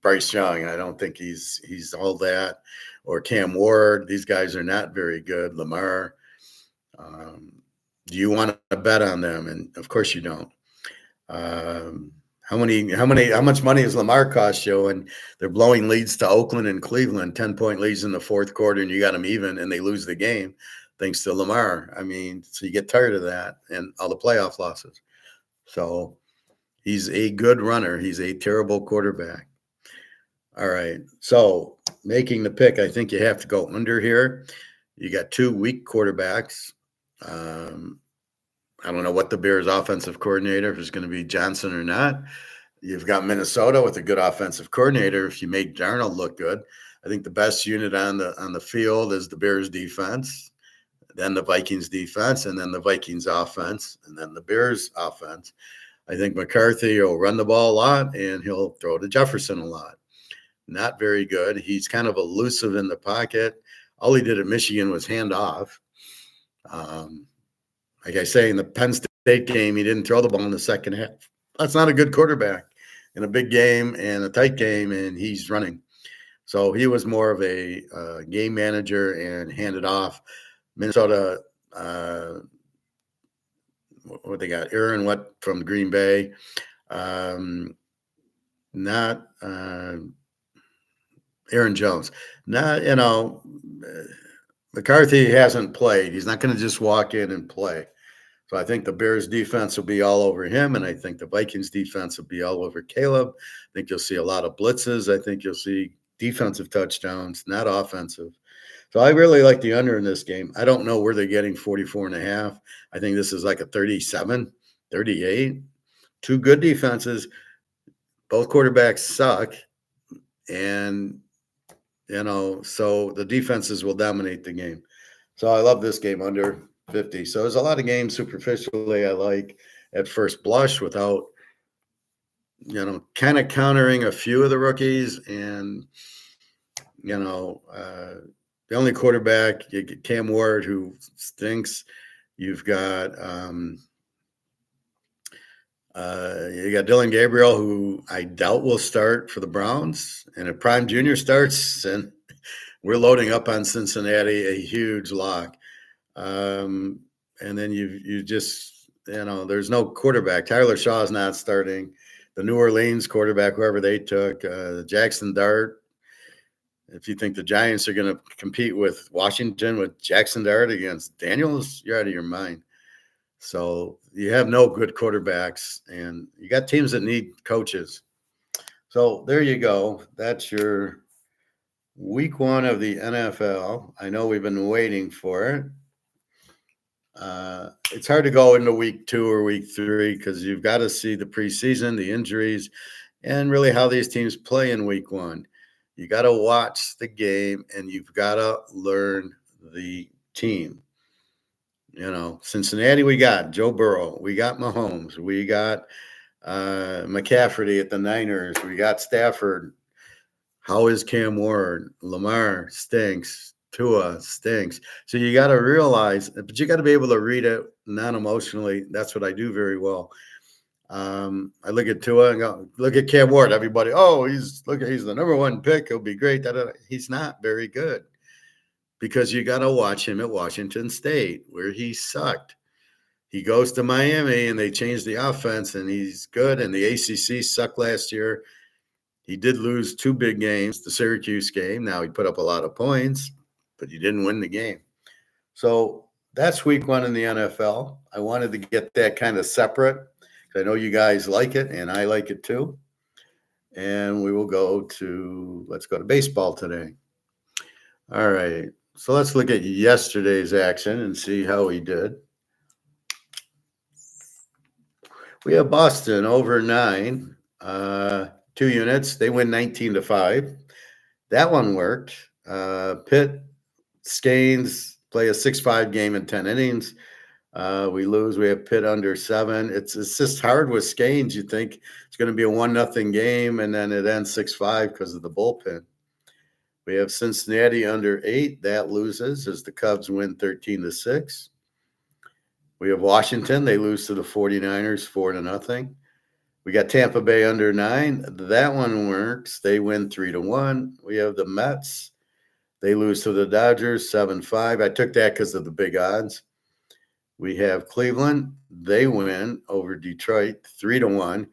Bryce Young. I don't think he's all that, or Cam Ward. These guys are not very good. Lamar. Do you want to bet on them? And of course you don't. How much money has Lamar cost you? And they're blowing leads to Oakland and Cleveland, 10-point leads in the fourth quarter, and you got them even, and they lose the game thanks to Lamar. I mean, so you get tired of that and all the playoff losses. So he's a good runner. He's a terrible quarterback. All right. So making the pick, I think you have to go under here. You got 2 weak quarterbacks. I don't know what the Bears offensive coordinator, if it's going to be Johnson or not. You've got Minnesota with a good offensive coordinator. If you make Darnold look good, I think the best unit on the field is the Bears defense, then the Vikings defense, and then the Vikings offense, and then the Bears offense. I think McCarthy will run the ball a lot, and he'll throw to Jefferson a lot. Not very good. He's kind of elusive in the pocket. All he did at Michigan was hand off. Like I say, in the Penn State game, he didn't throw the ball in the second half. That's not a good quarterback in a big game and a tight game, and he's running. So he was more of a game manager and handed off. Minnesota, what they got? Aaron from Green Bay. Not Aaron Jones. Not, McCarthy hasn't played. He's not going to just walk in and play. So I think the Bears defense will be all over him, and I think the Vikings defense will be all over Caleb. I think you'll see a lot of blitzes. I think you'll see defensive touchdowns, not offensive. So I really like the under in this game. I don't know where they're getting 44.5. I think this is like a 37, 38. 2 good defenses. Both quarterbacks suck. And, so the defenses will dominate the game. So I love this game under 50. So there's a lot of games superficially I like at first blush without, kind of countering a few of the rookies. And, the only quarterback, you get Cam Ward, who stinks. You've got Dylan Gabriel, who I doubt will start for the Browns. And if Prime Jr. starts, and we're loading up on Cincinnati, a huge lock. And then you just, there's no quarterback. Tyler Shaw is not starting. The New Orleans quarterback, whoever they took, Jackson Dart. If you think the Giants are going to compete with Washington with Jackson Dart against Daniels, you're out of your mind. So you have no good quarterbacks, and you got teams that need coaches. So there you go. That's your week 1 of the NFL. I know we've been waiting for it. It's hard to go into week 2 or week 3 because you've got to see the preseason, the injuries, and really how these teams play in week 1. You got to watch the game, and you've got to learn the team. Cincinnati, we got Joe Burrow. We got Mahomes. We got McCaffrey at the Niners. We got Stafford. How is Cam Ward? Lamar stinks. Tua stinks. So you got to realize, but you got to be able to read it non-emotionally. That's what I do very well. I look at Tua and go, look at Cam Ward. Everybody, oh, he's the number one pick. He'll be great. Da, da, da. He's not very good because you got to watch him at Washington State where he sucked. He goes to Miami and they change the offense and he's good. And the ACC sucked last year. He did lose two big games, the Syracuse game. Now he put up a lot of points, but he didn't win the game. So that's week one in the NFL. I wanted to get that kind of separate. I know you guys like it and I like it too. And let's go to baseball today. All right. So let's look at yesterday's action and see how he did. We have Boston over 9, 2 units. They win 19-5. That one worked. Pitt, Scanes play a 6-5 game in 10 innings. We lose. We have Pitt under 7. It's just hard with Scanes. You think it's going to be a 1-0 game, and then it ends 6-5 because of the bullpen. We have Cincinnati under 8. That loses as the Cubs win 13-6. We have Washington. They lose to the 49ers 4-0. We got Tampa Bay under 9. That one works. They win 3-1. We have the Mets. They lose to the Dodgers 7-5. I took that because of the big odds. We have Cleveland. They win over Detroit 3-1.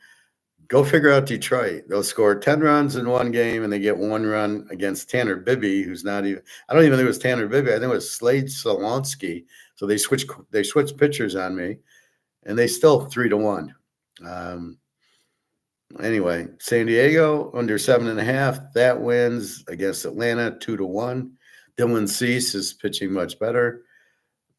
Go figure out Detroit. They'll score 10 runs in one game, and they get 1 run against Tanner Bibby, who's not even – I don't even think it was Tanner Bibby. I think it was Slade Solonsky. So they switched pitchers on me, and they still 3-1. Anyway, San Diego under 7.5. That wins against Atlanta 2-1. Dylan Cease is pitching much better.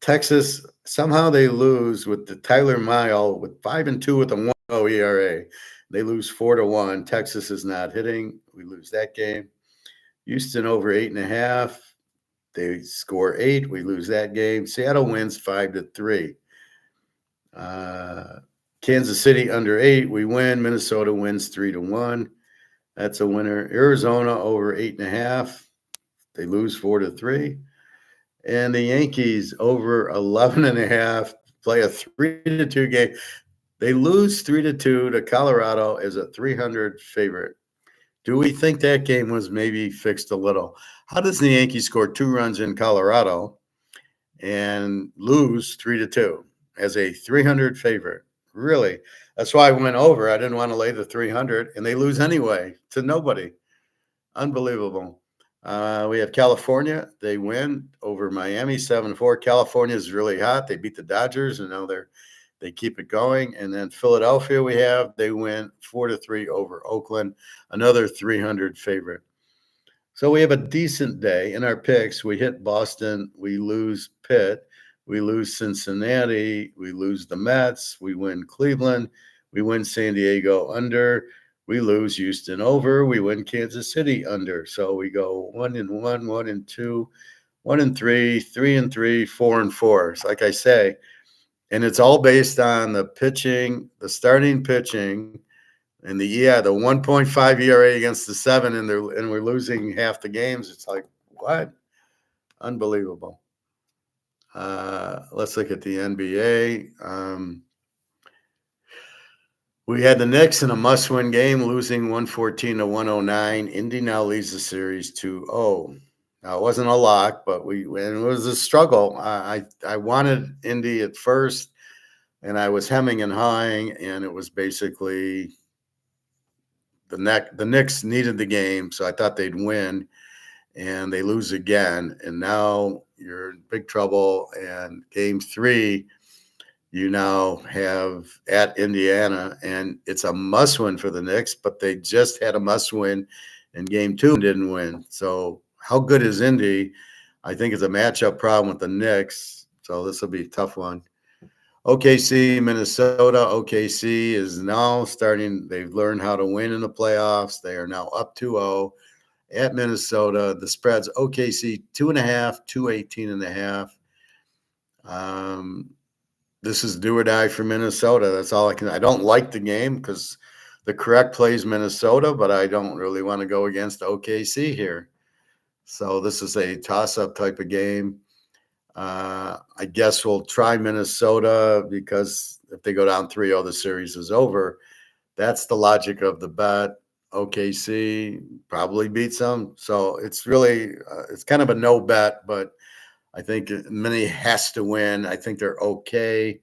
Texas, somehow they lose with the Tyler Mile with 5-2 with a 1.0 ERA. They lose 4-1. Texas is not hitting. We lose that game. Houston over 8.5. They score 8. We lose that game. Seattle wins 5-3. Kansas City under 8. We win. Minnesota wins 3-1. That's a winner. Arizona over 8.5. They lose 4-3. And the Yankees over 11.5 play a 3-2 game. They lose 3-2 to Colorado as a 300 favorite. Do we think that game was maybe fixed a little? How does the Yankees score 2 runs in Colorado and lose 3-2 as a 300 favorite? Really? That's why I went over. I didn't want to lay the 300, and they lose anyway to nobody. Unbelievable. We have California. They win over Miami 7-4. California is really hot. They beat the Dodgers, and now they keep it going. And then Philadelphia they win 4-3 over Oakland, another 300 favorite. So we have a decent day in our picks. We hit Boston. We lose Pitt. We lose Cincinnati. We lose the Mets. We win Cleveland. We win San Diego under. We lose Houston over. We win Kansas City under. So we go 1-1, 1-2, 1-3, 3-3, 4-4. It's like I say, and it's all based on the pitching, the starting pitching, and the 1.5 ERA against the 7, and we're losing half the games. It's like, what? Unbelievable. Let's look at the NBA. We had the Knicks in a must-win game, losing 114-109. Indy now leads the series 2-0. Now, it wasn't a lock, but it was a struggle. I wanted Indy at first, and I was hemming and hawing, and it was basically the Knicks needed the game, so I thought they'd win, and they lose again. And now you're in big trouble, and game 3 – you now have at Indiana, and it's a must-win for the Knicks, but they just had a must-win in game 2 and didn't win. So how good is Indy? I think it's a matchup problem with the Knicks, so this will be a tough one. OKC, Minnesota. OKC is now starting. They've learned how to win in the playoffs. They are now up 2-0 at Minnesota. The spread's OKC 2.5, 218.5. This is do or die for Minnesota. That's all I don't like the game because the correct plays Minnesota, but I don't really want to go against OKC here. So this is a toss-up type of game. I guess we'll try Minnesota because if they go down 3-0, the series is over. That's the logic of the bet. OKC probably beats them. So it's really, it's kind of a no bet, but I think Mini has to win. I think they're okay.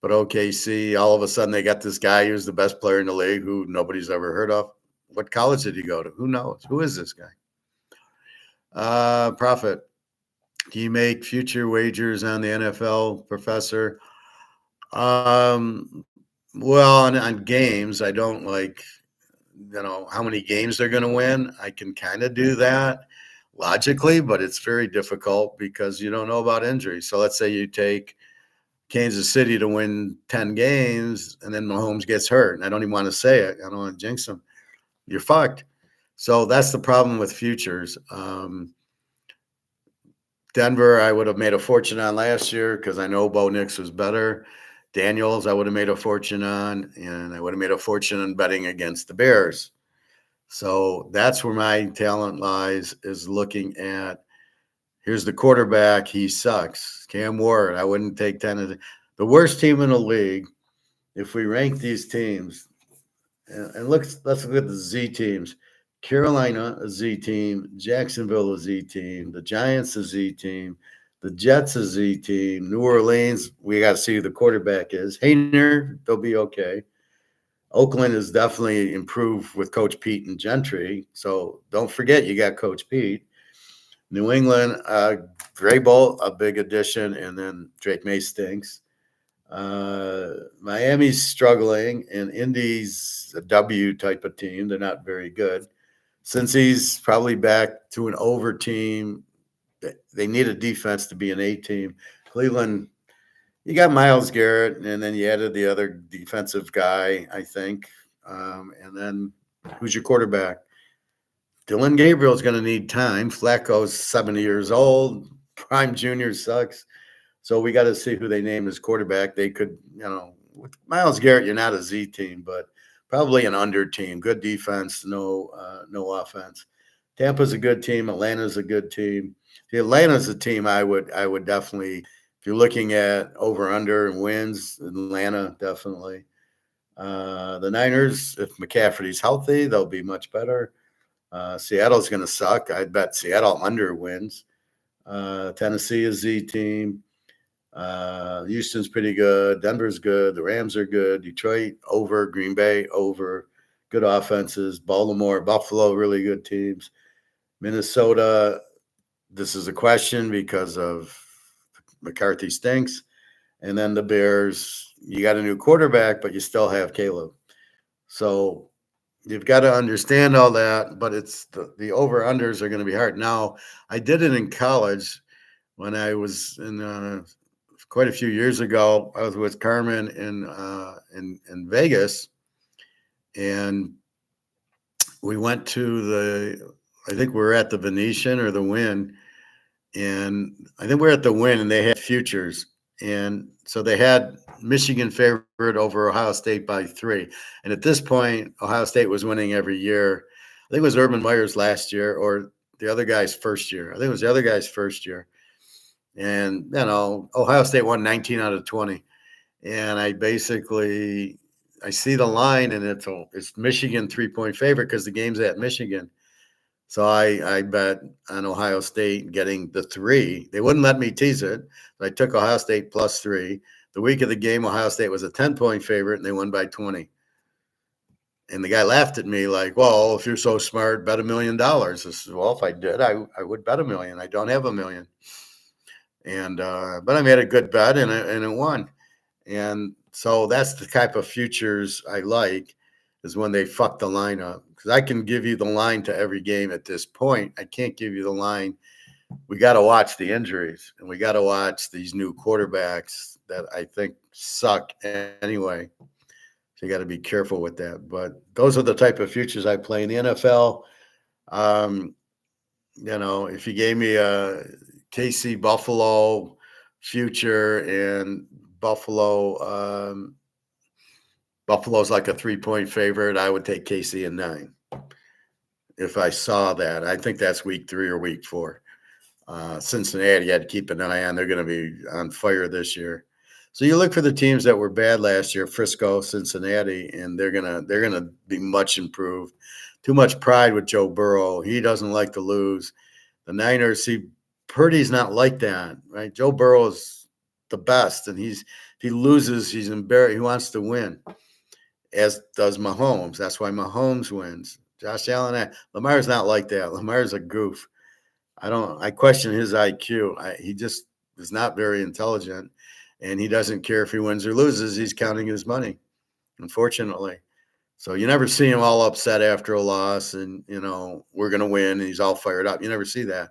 But OKC, all of a sudden, they got this guy who's the best player in the league who nobody's ever heard of. What college did he go to? Who knows? Who is this guy? Profit. Do you make future wagers on the NFL, Professor? Well, on games, I don't like, how many games they're going to win. I can kind of do that logically, but it's very difficult because you don't know about injuries. So let's say you take Kansas City to win 10 games and then Mahomes gets hurt. And I don't even want to say it. I don't want to jinx him. You're fucked. So that's the problem with futures. Denver, I would have made a fortune on last year because I know Bo Nix was better. Daniels, I would have made a fortune on, and I would have made a fortune on betting against the Bears. So that's where my talent lies, is looking at, here's the quarterback, he sucks. Cam Ward, I wouldn't take 10 of the worst team in the league. If we rank these teams, and let's look at the Z teams. Carolina, a Z team. Jacksonville, a Z team. The Giants, a Z team. The Jets, a Z team. New Orleans, we got to see who the quarterback is. Hayner, they'll be okay. Oakland has definitely improved with Coach Pete and Gentry. So don't forget you got Coach Pete. New England, Graybolt, a big addition, and then Drake May stinks. Miami's struggling, and Indy's a W type of team. They're not very good. Since he's probably back to an over team, they need a defense to be an A team. Cleveland, you got Myles Garrett, and then you added the other defensive guy, I think. And then who's your quarterback? Dylan Gabriel's going to need time. Flacco's 70 years old. Prime Junior sucks. So we got to see who they name as quarterback. They could, with Myles Garrett, you're not a Z team, but probably an under team. Good defense, no offense. Tampa's a good team. Atlanta's a good team. The Atlanta's a team I would definitely, if you're looking at over under and wins, Atlanta definitely. The Niners, if McCaffrey's healthy, they'll be much better. Seattle's going to suck. I'd bet Seattle under wins. Tennessee is Z team. Houston's pretty good. Denver's good. The Rams are good. Detroit over. Green Bay over. Good offenses. Baltimore, Buffalo, really good teams. Minnesota, this is a question because of McCarthy stinks. And then the Bears, you got a new quarterback, but you still have Caleb. So you've got to understand all that, but it's the over-unders are going to be hard. Now, I did it in college when I was in quite a few years ago. I was with Carmen in Vegas, and we went to I think we were at the Venetian or the Wynn, and I think we we're at the Wynn, and they had futures. And so they had Michigan favored over Ohio State by 3. And at this point, Ohio State was winning every year. I think it was Urban Meyer's last year or the other guy's first year. I think it was the other guy's first year. And, Ohio State won 19 out of 20. And I see the line, and it's Michigan 3-point favorite because the game's at Michigan. So I bet on Ohio State getting the 3. They wouldn't let me tease it. So I took Ohio State plus 3. The week of the game, Ohio State was a 10-point favorite, and they won by 20. And the guy laughed at me like, well, if you're so smart, bet $1 million. I said, well, if I did, I would bet $1 million. I don't have $1 million. And but I made a good bet, and it won. And so that's the type of futures I like, is when they fuck the line up. Because I can give you the line to every game at this point. I can't give you the line. We got to watch the injuries, and we got to watch these new quarterbacks that I think suck anyway. So you got to be careful with that. But those are the type of futures I play in the NFL. If you gave me a KC Buffalo future, and Buffalo's like a 3-point favorite, I would take KC in 9 if I saw that. I think that's week 3 or week 4. Cincinnati, you had to keep an eye on. They're going to be on fire this year. So you look for the teams that were bad last year, Frisco, Cincinnati, and they're gonna be much improved. Too much pride with Joe Burrow. He doesn't like to lose. The Niners, see, Purdy's not like that, right? Joe Burrow is the best, and if he loses, he's embarrassed. He wants to win, as does Mahomes. That's why Mahomes wins. Josh Allen, Lamar's not like that. Lamar's a goof. I question his IQ. He just is not very intelligent, and he doesn't care if he wins or loses. He's counting his money, unfortunately. So you never see him all upset after a loss and, we're going to win, and he's all fired up. You never see that.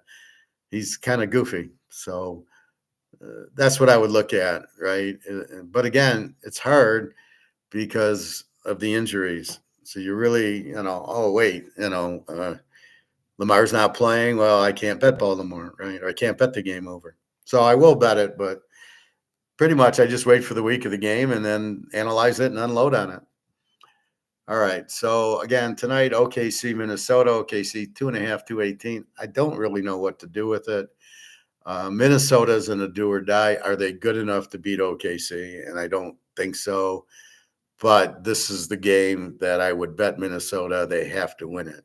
He's kind of goofy. So that's what I would look at, right? But again, it's hard because of the injuries. So you really, oh, wait, Lamar's not playing. Well, I can't bet Baltimore, right? Or I can't bet the game over. So I will bet it, but pretty much I just wait for the week of the game and then analyze it and unload on it. All right. So again, tonight, OKC, Minnesota, OKC 2.5, 218. I don't really know what to do with it. Minnesota's in a do or die. Are they good enough to beat OKC? And I don't think so. But this is the game that I would bet Minnesota. They have to win it.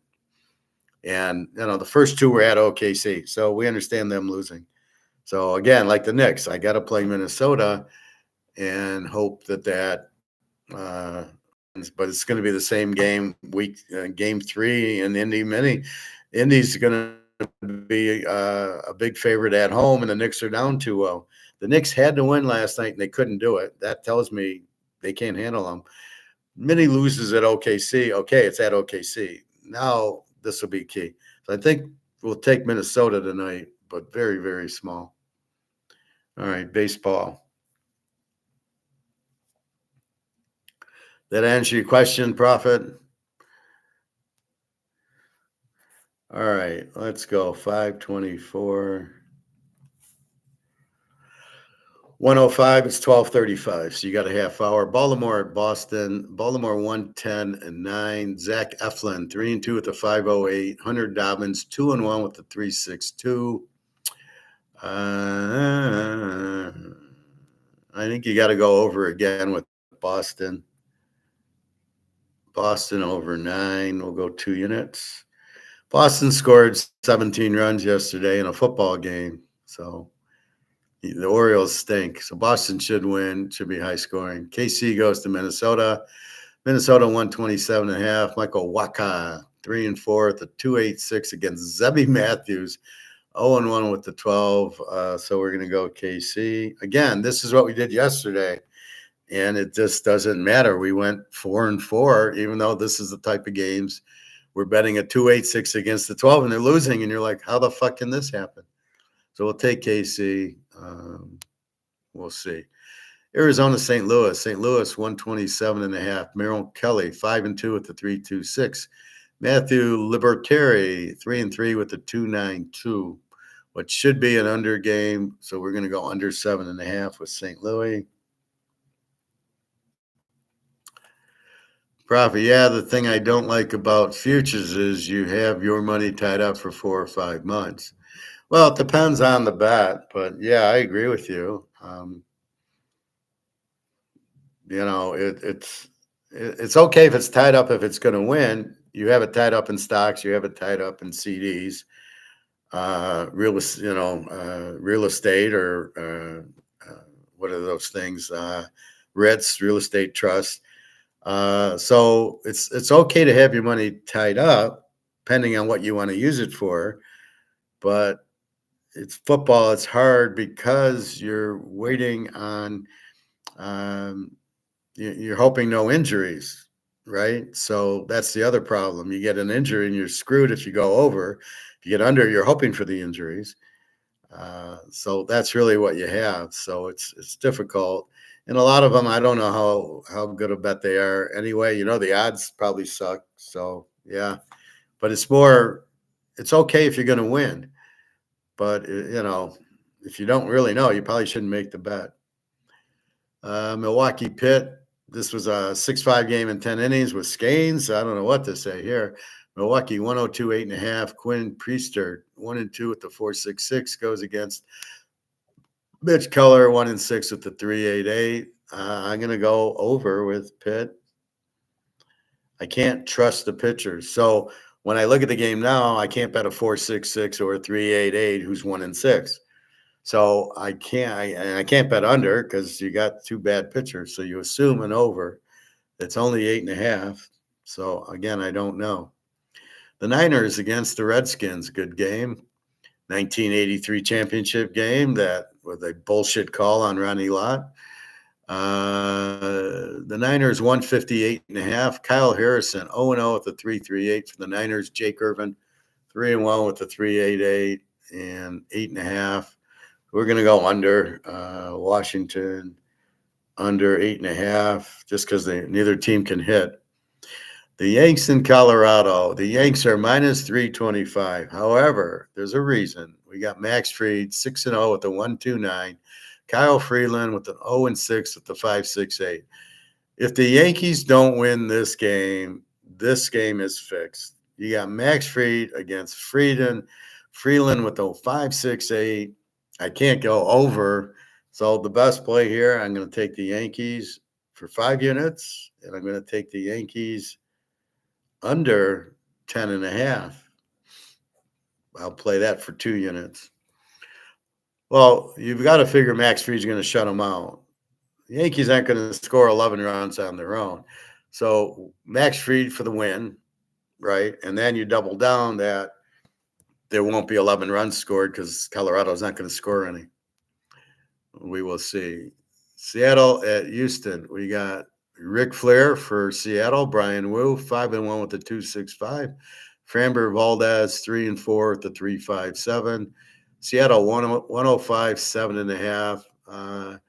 And, the first two were at OKC. So we understand them losing. So again, like the Knicks, I got to play Minnesota and hope that but it's going to be the same game game 3 in Indy Mini. Indy's going to be a big favorite at home, and the Knicks are down 2-0. The Knicks had to win last night, and they couldn't do it. That tells me they can't handle them. Mini loses at OKC. Okay, it's at OKC. Now this will be key. So I think we'll take Minnesota tonight, but very, very small. All right, baseball. That answer your question, Prophet? All right, let's go. 524. 105, it's 12:35. So you got a half hour. Baltimore at Boston. Baltimore 110-9. Zach Eflin, 3-2 with the 508. Hunter Dobbins, 2-1 with the 362. I think you got to go over again with Boston. Boston over 9. We'll go 2 units. Boston scored 17 runs yesterday in a football game. So the Orioles stink. So Boston should win, should be high scoring. KC goes to Minnesota. Minnesota 127.5. Michael Waka, 3-4 at the 286 against Zebby Matthews. 0-1 with the 12. So we're going to go KC. Again, this is what we did yesterday. And it just doesn't matter. We went 4-4, even though this is the type of games we're betting a 286 against the 12, and they're losing. And you're like, how the fuck can this happen? So we'll take KC. We'll see. Arizona, St. Louis. St. Louis, 127.5. Merrill Kelly, 5-2 with the 326. Matthew Libertari, 3-3 with the 292. What should be an under game. So we're going to go under 7.5 with St. Louis. Profit, yeah, the thing I don't like about futures is you have your money tied up for 4 or 5 months. Well, it depends on the bet, but yeah, I agree with you. It's okay if it's tied up if it's going to win. You have it tied up in stocks, you have it tied up in CDs, real estate, or what are those things? REITs, real estate trust. So it's okay to have your money tied up, depending on what you want to use it for. But it's football. It's hard because you're waiting on. You're hoping no injuries, right? So that's the other problem. You get an injury and you're screwed if you go over. If you get under, you're hoping for the injuries. So that's really what you have. So it's difficult. And a lot of them, I don't know how good a bet they are. Anyway, the odds probably suck. So, yeah. But it's okay if you're going to win. But, if you don't really know, you probably shouldn't make the bet. Milwaukee Pitt. This was a 6-5 game in 10 innings with Scanes. I don't know what to say here. Milwaukee 102, 8.5. Quinn Priester 1-2 with the 4.66 goes against Mitch Keller 1-6 with the 3.88. I'm going to go over with Pitt. I can't trust the pitchers. So when I look at the game now, I can't bet a 4.66 or a 3.88 who's 1-6. So I can't bet under because you got two bad pitchers. So you assume an over. It's only 8.5. So again, I don't know. The Niners against the Redskins, good game. 1983 championship game that with a bullshit call on Ronnie Lott. The Niners 158.5. Kyle Harrison 0-0 with the 3.38 for the Niners. Jake Irvin 3-1 with the 3.88 and 8.5. We're going to go under Washington under 8.5 just because neither team can hit. The Yanks in Colorado. The Yanks are minus 325. However, there's a reason. We got Max Fried 6-0 with the 1.29. Kyle Freeland with an 0-6 with the 5.68. If the Yankees don't win this game is fixed. You got Max Fried against Freeland with the 5.68. I can't go over. So the best play here, I'm going to take the Yankees for 5 units, and I'm going to take the Yankees under 10.5. I'll play that for 2 units. Well, you've got to figure Max Fried's going to shut them out. The Yankees aren't going to score 11 runs on their own. So Max Fried for the win, right? And then you double down that there won't be 11 runs scored because Colorado's not going to score any. We will see. Seattle at Houston. We got Ric Flair for Seattle. Brian Wu, 5-1 with the 2.65. Framber Valdez, 3-4 with the 3.57. Seattle 105, 7.5.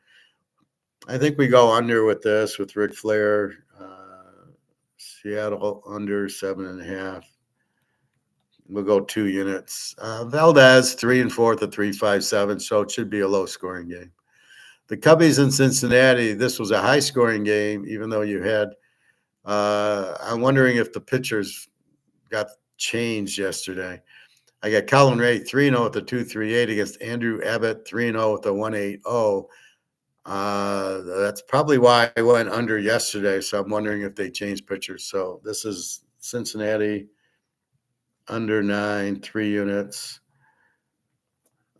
I think we go under with this with Ric Flair. Seattle under 7.5. We'll go 2 units. Valdez 3-4 at the 3.57, so it should be a low scoring game. The Cubbies in Cincinnati, this was a high scoring game, even though you had I'm wondering if the pitchers got changed yesterday. I got Colin Ray 3-0 with the 2.38 against Andrew Abbott 3-0 with the 1.80. That's probably why I went under yesterday. So I'm wondering if they changed pitchers. So this is Cincinnati under 9, 3 units.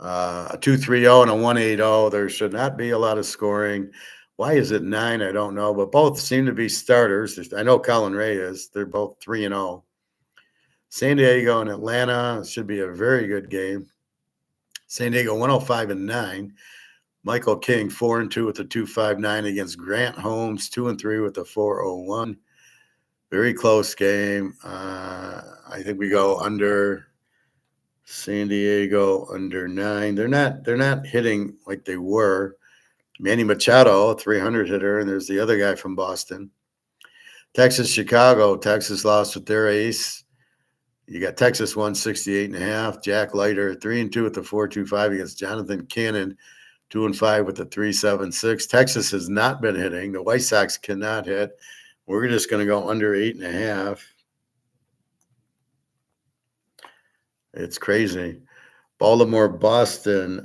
A 2.30 and a 1.80. There should not be a lot of scoring. Why is it 9? I don't know, but both seem to be starters. I know Colin Ray is. They're both 3-0. San Diego and Atlanta should be a very good game. San Diego 105-9. Michael King 4-2 with the 2.59 against Grant Holmes 2-3 with the 4.01. Very close game. I think we go under San Diego under 9. They're not hitting like they were. Manny Machado, a 300 hitter, and there's the other guy from Boston. Texas, Chicago. Texas lost with their ace. You got Texas 168.5. Jack Leiter 3-2 with the 4.25 against Jonathan Cannon 2-5 with the 3.76. Texas has not been hitting. The White Sox cannot hit. We're just going to go under 8.5. It's crazy. Baltimore, Boston.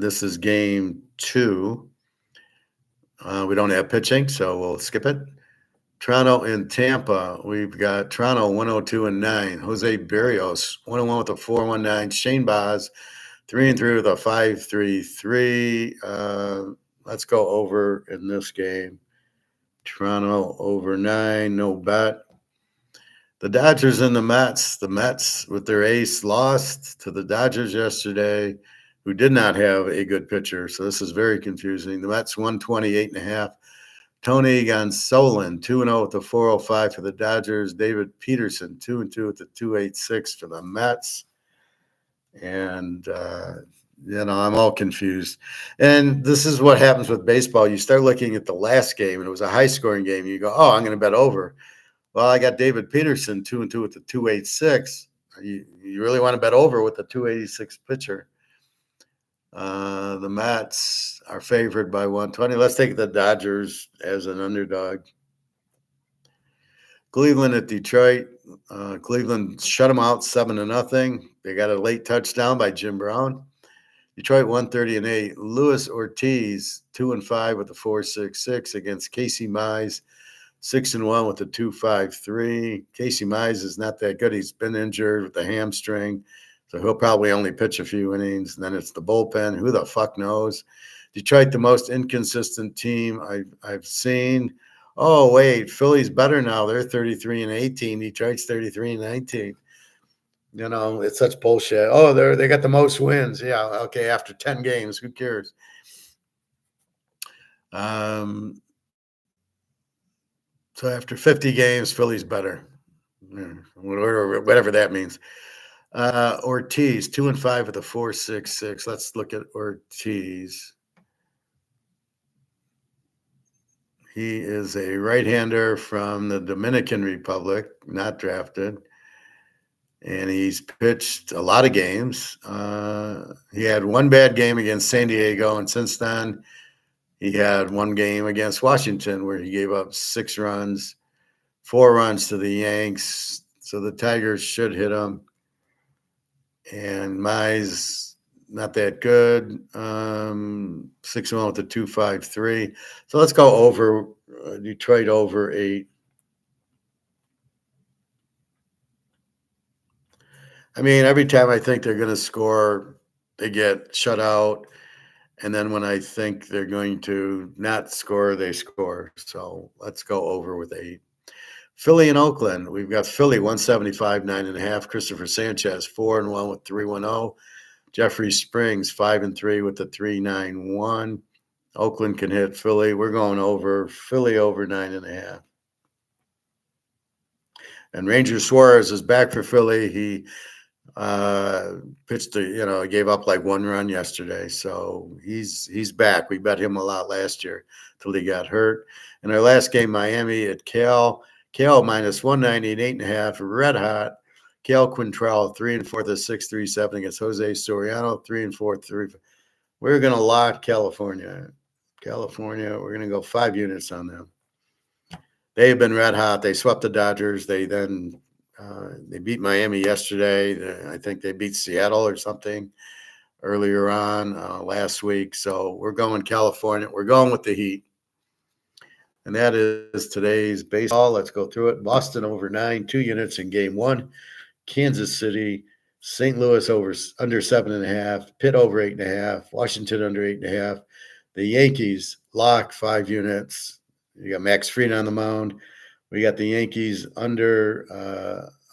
This is game 2. We don't have pitching, so we'll skip it. Toronto and Tampa. We've got Toronto 102-9. Jose Berrios 1-1 with a 4.19. Shane Baz 3-3 with a 5.33. Let's go over in this game. Toronto over 9, no bet. The Dodgers and the Mets. The Mets with their ace lost to the Dodgers yesterday, who did not have a good pitcher. So this is very confusing. The Mets 128.5. Tony Gonsolin 2-0 with the 4.05 for the Dodgers. David Peterson 2-2 with the 2.86 for the Mets. And I'm all confused. And this is what happens with baseball. You start looking at the last game, and it was a high-scoring game. You go, I'm going to bet over. Well, I got David Peterson 2-2 with the 2.86. You really want to bet over with the 2.86 pitcher. The Mets are favored by 120. Let's take the Dodgers as an underdog. Cleveland at Detroit. Cleveland shut them out 7-0. They got a late touchdown by Jim Brown. Detroit 130-8. Luis Ortiz 2-5 with a 4.66 against Casey Mize 6-1 with a 2.53. Casey Mize is not that good. He's been injured with the hamstring, so he'll probably only pitch a few innings. And then it's the bullpen. Who the fuck knows? Detroit, the most inconsistent team I've seen. Oh wait, Philly's better now. They're 33-18. Detroit's 33-19. You know, it's such bullshit. Oh, they got the most wins. Yeah, okay, after 10 games, who cares? So after 50 games, Philly's better. Whatever that means. Ortiz, 2-5 with a 4.66. Let's look at Ortiz. He is a right-hander from the Dominican Republic, not drafted. And he's pitched a lot of games. He had one bad game against San Diego, and since then, he had one game against Washington where he gave up 6 runs, 4 runs to the Yanks. So the Tigers should hit him. And Mize, not that good. 6-1 with a 2.53. So let's go over Detroit over 8. I mean, every time I think they're going to score, they get shut out. And then when I think they're going to not score, they score. So let's go over with 8. Philly and Oakland. We've got Philly 175, 9.5. Christopher Sanchez 4-1 with 3.10. Jeffrey Springs 5-3 with the 3.91. Oakland can hit Philly. We're going over Philly over 9.5. And Ranger Suarez is back for Philly. He pitched gave up like 1 run yesterday, so he's back. We bet him a lot last year till he got hurt. In our last game, Miami at Cal minus 190 and 8.5, red hot. Cal Quintrell 3 4 with a 6.37 against Jose Soriano 3 4 3. We're gonna lock California. We're gonna go 5 units on them. They've been red hot. They swept the Dodgers. They beat Miami yesterday. I think they beat Seattle or something earlier on last week. So we're going California. We're going with the Heat. And that is today's baseball. Let's go through it. Boston over 9, 2 units in game 1. Kansas City, St. Louis under 7.5. Pitt over 8.5. Washington under 8.5. The Yankees lock 5 units. You got Max Fried on the mound. We got the Yankees under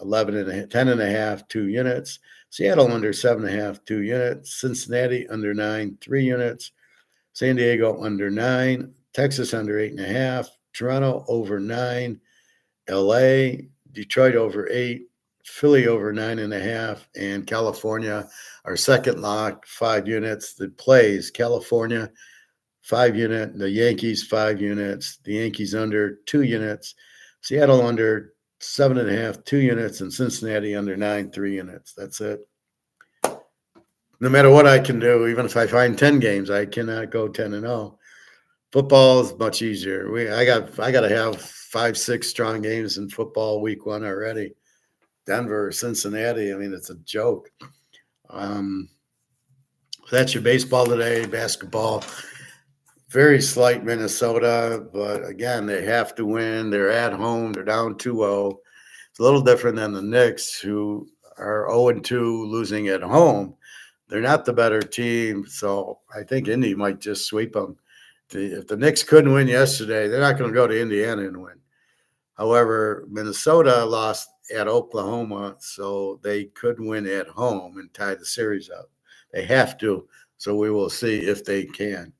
10.5, 2 units. Seattle under 7.5, 2 units. Cincinnati under 9, 3 units. San Diego under 9. Texas under 8.5. Toronto over 9. LA, Detroit over 8. Philly over 9.5. And California, our second lock, 5 units. The plays, California, 5 unit. The Yankees, 5 units. The Yankees under 2 units. Seattle under 7.5, 2 units, and Cincinnati under 9, 3 units. That's it. No matter what I can do, even if I find 10 games, I cannot go 10-0. Football is much easier. I got to have 5, 6 strong games in football week 1 already. Denver, Cincinnati. I mean, it's a joke. That's your baseball today. Basketball. Very slight Minnesota, but again, they have to win. They're at home. They're down 2-0. It's a little different than the Knicks, who are 0-2 losing at home. They're not the better team, so I think Indy might just sweep them. If the Knicks couldn't win yesterday, they're not going to go to Indiana and win. However, Minnesota lost at Oklahoma, so they could win at home and tie the series up. They have to, so we will see if they can.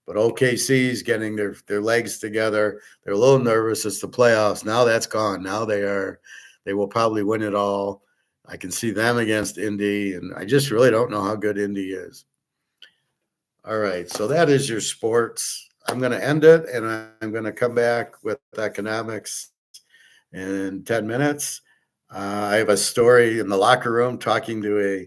But OKC's getting their legs together. They're a little nervous. It's the playoffs. Now that's gone. Now they will probably win it all. I can see them against Indy, and I just really don't know how good Indy is. All right, so that is your sports. I'm going to end it, and I'm going to come back with economics in 10 minutes. I have a story in the locker room talking to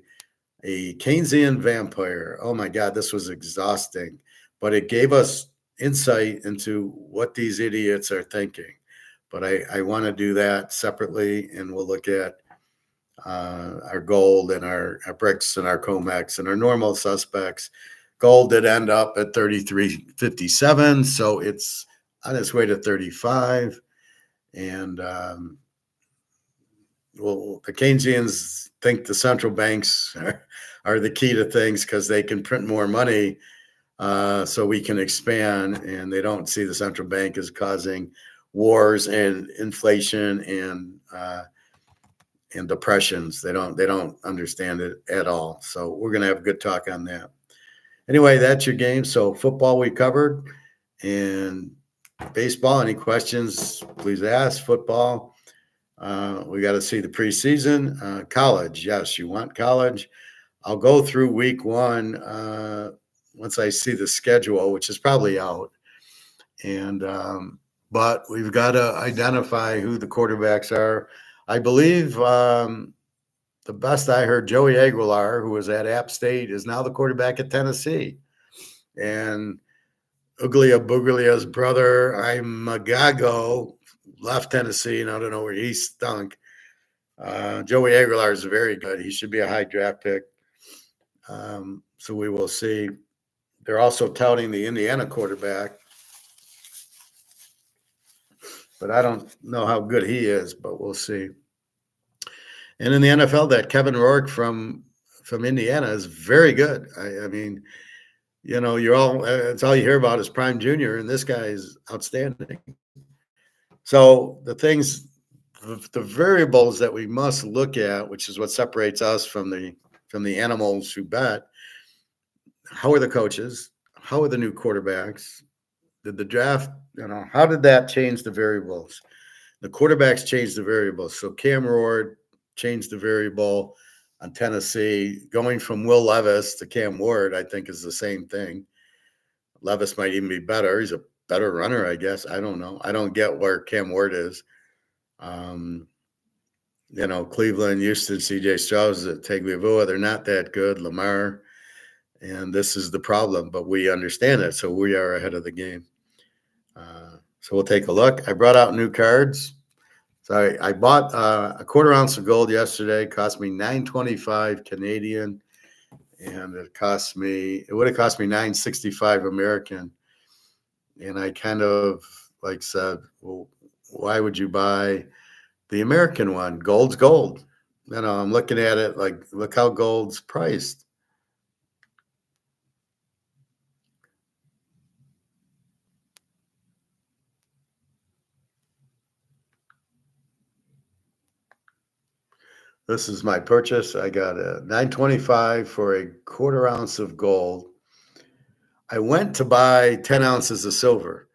a Keynesian vampire. Oh, my God, this was exhausting. But it gave us insight into what these idiots are thinking. But I want to do that separately, and we'll look at our gold and our bricks and our COMEX and our normal suspects. Gold did end up at 33.57, so it's on its way to 35. And well, the Keynesians think the central banks are the key to things because they can print more money so we can expand, and they don't see the central bank as causing wars and inflation and depressions. They don't understand it at all. So we're going to have a good talk on that. Anyway, that's your game. So football we covered, and baseball. Any questions? Please ask. Football. We got to see the preseason. College. Yes, you want college. I'll go through week one once I see the schedule, which is probably out. And but we've got to identify who the quarterbacks are. I believe the best I heard, Joey Aguilar, who was at App State, is now the quarterback at Tennessee. And Uglia Buglia's brother, Magago, left Tennessee, and I don't know where he stunk. Joey Aguilar is very good. He should be a high draft pick. So we will see. They're also touting the Indiana quarterback, but I don't know how good he is, but we'll see. And in the NFL, that Kevin Rourke from Indiana is very good. I mean, you know, it's all you hear about is Prime Junior, and this guy is outstanding. So the variables that we must look at, which is what separates us from the animals who bet. How are the coaches? How are the new quarterbacks? Did the draft, how did that change the variables? The quarterbacks changed the variables. So Cam Ward changed the variable on Tennessee. Going from Will Levis to Cam Ward, I think, is the same thing. Levis might even be better. He's a better runner, I guess. I don't know. I don't get where Cam Ward is. Cleveland, Houston, CJ Stroud, Tagovailoa, they're not that good. Lamar. And this is the problem, but we understand it, so we are ahead of the game. So we'll take a look. I brought out new cards. So I bought a quarter ounce of gold yesterday. Cost me $9.25 Canadian, and it would have cost me $9.65 American. And I kind of said, well, why would you buy the American one? Gold's gold. I'm looking at it look how gold's priced. This is my purchase. I got a $9.25 for a quarter ounce of gold. I went to buy 10 ounces of silver,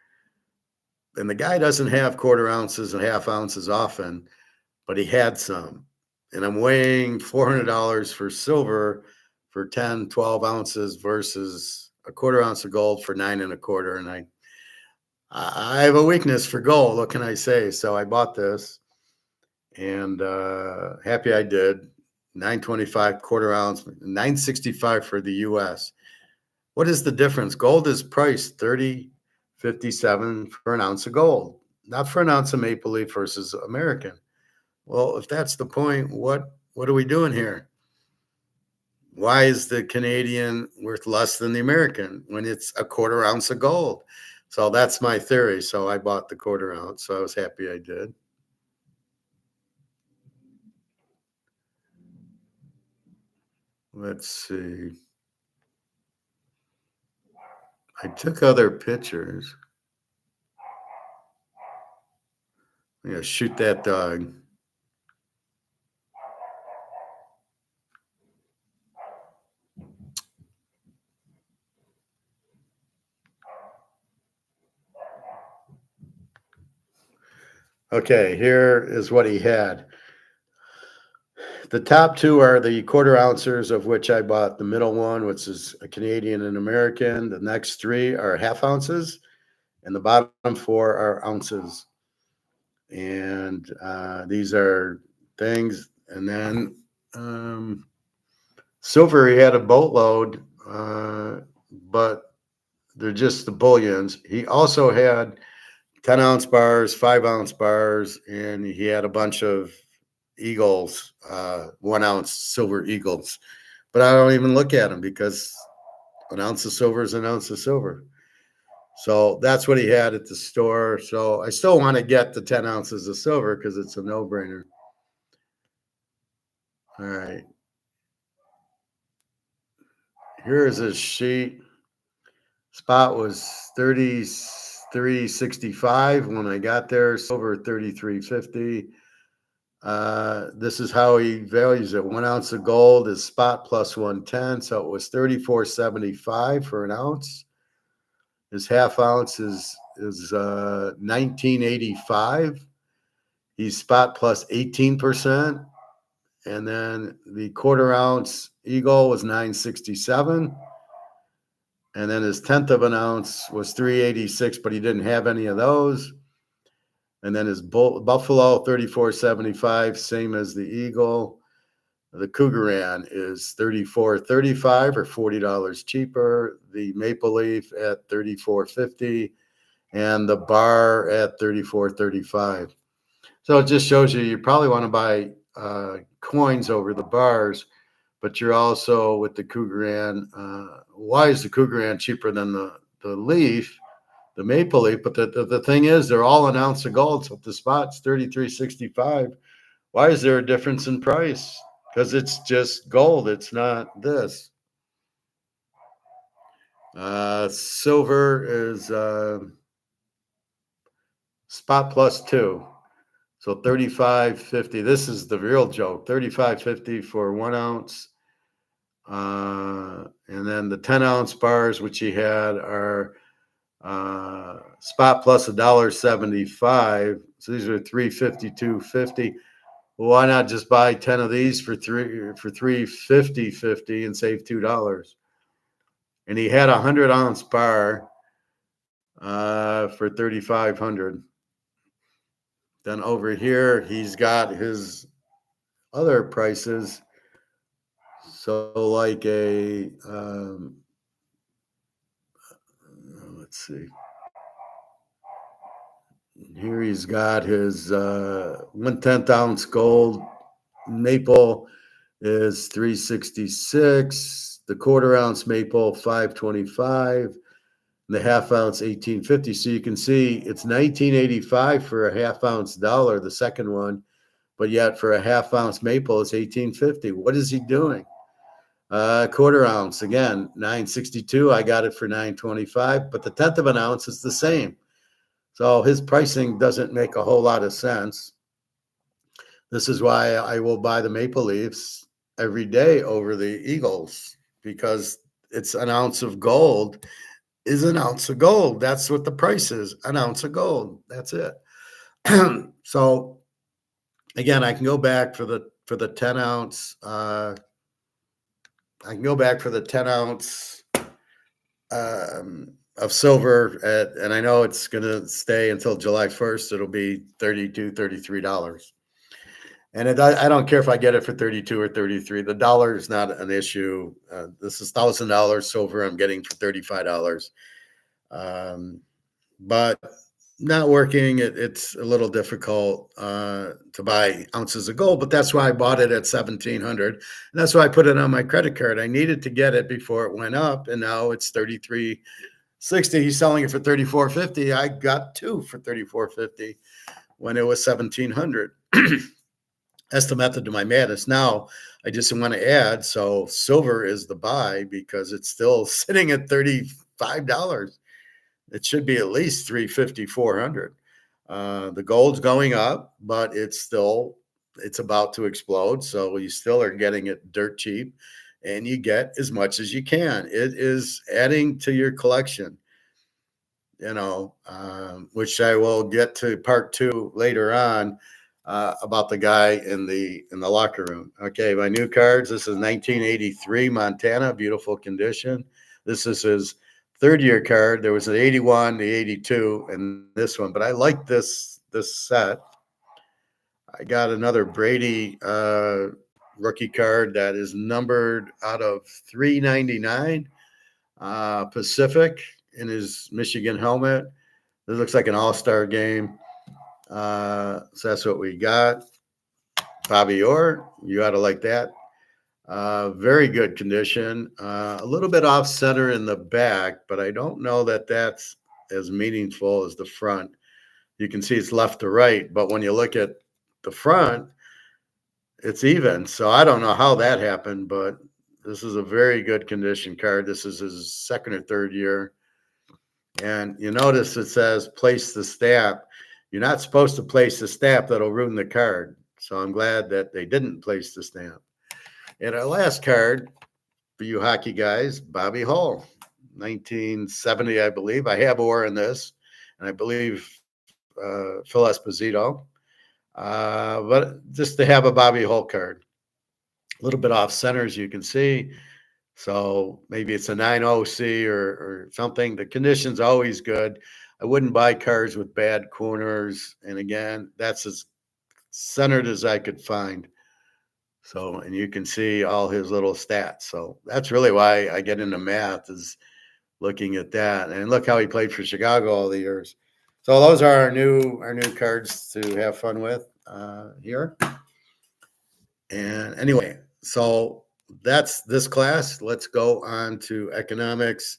and the guy doesn't have quarter ounces and half ounces often, but he had some. And I'm weighing $400 for silver for 10, 12 ounces versus a quarter ounce of gold for 9.25. And I have a weakness for gold. What can I say? So I bought this. And happy I did. $9.25 quarter ounce, $9.65 for the U.S. What is the difference? Gold is priced $30.57 for an ounce of gold, not for an ounce of maple leaf versus American. Well, if that's the point, what are we doing here? Why is the Canadian worth less than the American when it's a quarter ounce of gold? So that's my theory. So I bought the quarter ounce. So I was happy I did. Let's see. I took other pictures. I'm going to shoot that dog. Okay, here is what he had. The top two are the quarter ounces, of which I bought the middle one, which is a Canadian and American. The next three are half ounces, and the bottom four are ounces. And these are things. And then silver, he had a boatload, but they're just the bullions. He also had 10-ounce bars, 5-ounce bars, and he had a bunch of Eagles, 1-ounce silver Eagles. But I don't even look at them because an ounce of silver is an ounce of silver. So that's what he had at the store. So I still want to get the 10 ounces of silver because it's a no-brainer. All right. Here's his sheet. Spot was 33.65 when I got there. Silver 33.50. This is how he values it. 1 ounce of gold is spot plus 110. So it was 34.75 for an ounce. His half ounce is 1985. He's spot plus 18%. And then the quarter ounce Eagle was 967. And then his tenth of an ounce was 386, but he didn't have any of those. And then his Buffalo 34.75, same as the Eagle. The Cougaran is 34.35 or $40 cheaper. The Maple Leaf at 34.50 and the bar at 34.35. So it just shows you probably want to buy coins over the bars, but you're also with the Cougaran. Why is the Cougaran cheaper than the Leaf, the Maple Leaf? But the thing is, they're all an ounce of gold. So if the spot's 33.65, why is there a difference in price? Because it's just gold. It's not this. Silver is spot plus 2. So 35.50. This is the real joke. 35.50 for 1 ounce. And then the 10-ounce bars, which he had, are spot plus $1.75. So these are 352.50. Well, why not just buy 10 of these for $350.50 and save $2? And he had a 100-ounce bar for $3,500. Then over here, he's got his other prices. So like let's see. Here he's got his 1/10 ounce gold maple is 366. The quarter ounce maple 525. The half ounce 1850. So you can see it's 1985 for a half ounce dollar, the second one, but yet for a half ounce maple it's 1850. What is he doing? Quarter ounce again 962. I got it for 925, but the tenth of an ounce is the same. So his pricing doesn't make a whole lot of sense. This is why I will buy the Maple Leafs every day over the Eagles, because it's an ounce of gold is an ounce of gold. That's what the price is, an ounce of gold. That's it. So again, I can go back for the 10 ounce. I can go back for the 10 ounce of silver and I know it's going to stay until July 1st. It'll be $32, $33. And I don't care if I get it for 32 or 33. The dollar is not an issue. This is $1,000 silver I'm getting for $35. But not working, it's a little difficult to buy ounces of gold, but that's why I bought it at $1,700. And that's why I put it on my credit card. I needed to get it before it went up, and now it's $33.60. He's selling it for $34.50. I got 2 for $34.50 when it was $1,700. That's the method to my madness. Now I just want to add, so silver is the buy because it's still sitting at $35. It should be at least $350, $400. The gold's going up, but it's about to explode. So you still are getting it dirt cheap, and you get as much as you can. It is adding to your collection, which I will get to part 2 later on about the guy in the locker room. Okay, my new cards. This is 1983 Montana, beautiful condition. This is his third-year card. There was an 81, the 82, and this one. But I like this set. I got another Brady rookie card that is numbered out of 399, Pacific in his Michigan helmet. This looks like an all-star game. So that's what we got. Bobby Orr, you ought to like that. Very good condition. A little bit off center in the back, but I don't know that that's as meaningful as the front. You can see it's left to right, but when you look at the front, it's even. So I don't know how that happened, but this is a very good condition card. This is his second or third year. And you notice it says place the stamp. You're not supposed to place the stamp. That'll ruin the card. So I'm glad that they didn't place the stamp. And our last card for you hockey guys, Bobby Hull, 1970, I believe. I have Orr in this, and I believe Phil Esposito. But just to have a Bobby Hull card. A little bit off center, as you can see. So maybe it's a 9-0C or something. The condition's always good. I wouldn't buy cards with bad corners. And again, that's as centered as I could find. So, and you can see all his little stats. So that's really why I get into math, is looking at that. And look how he played for Chicago all the years. So those are our new cards to have fun with here. And anyway, so that's this class. Let's go on to economics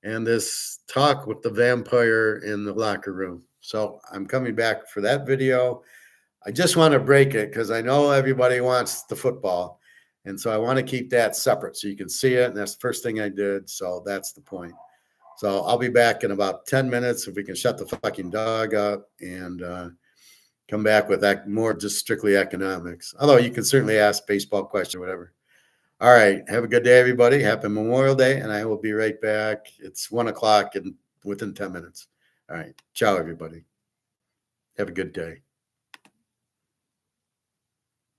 and this talk with the vampire in the locker room. So I'm coming back for that video. I just want to break it because I know everybody wants the football. And so I want to keep that separate so you can see it. And that's the first thing I did. So that's the point. So I'll be back in about 10 minutes if we can shut the fucking dog up and come back with that more just strictly economics. Although you can certainly ask baseball questions or whatever. All right. Have a good day, everybody. Happy Memorial Day. And I will be right back. It's 1 o'clock and within 10 minutes. All right. Ciao, everybody. Have a good day.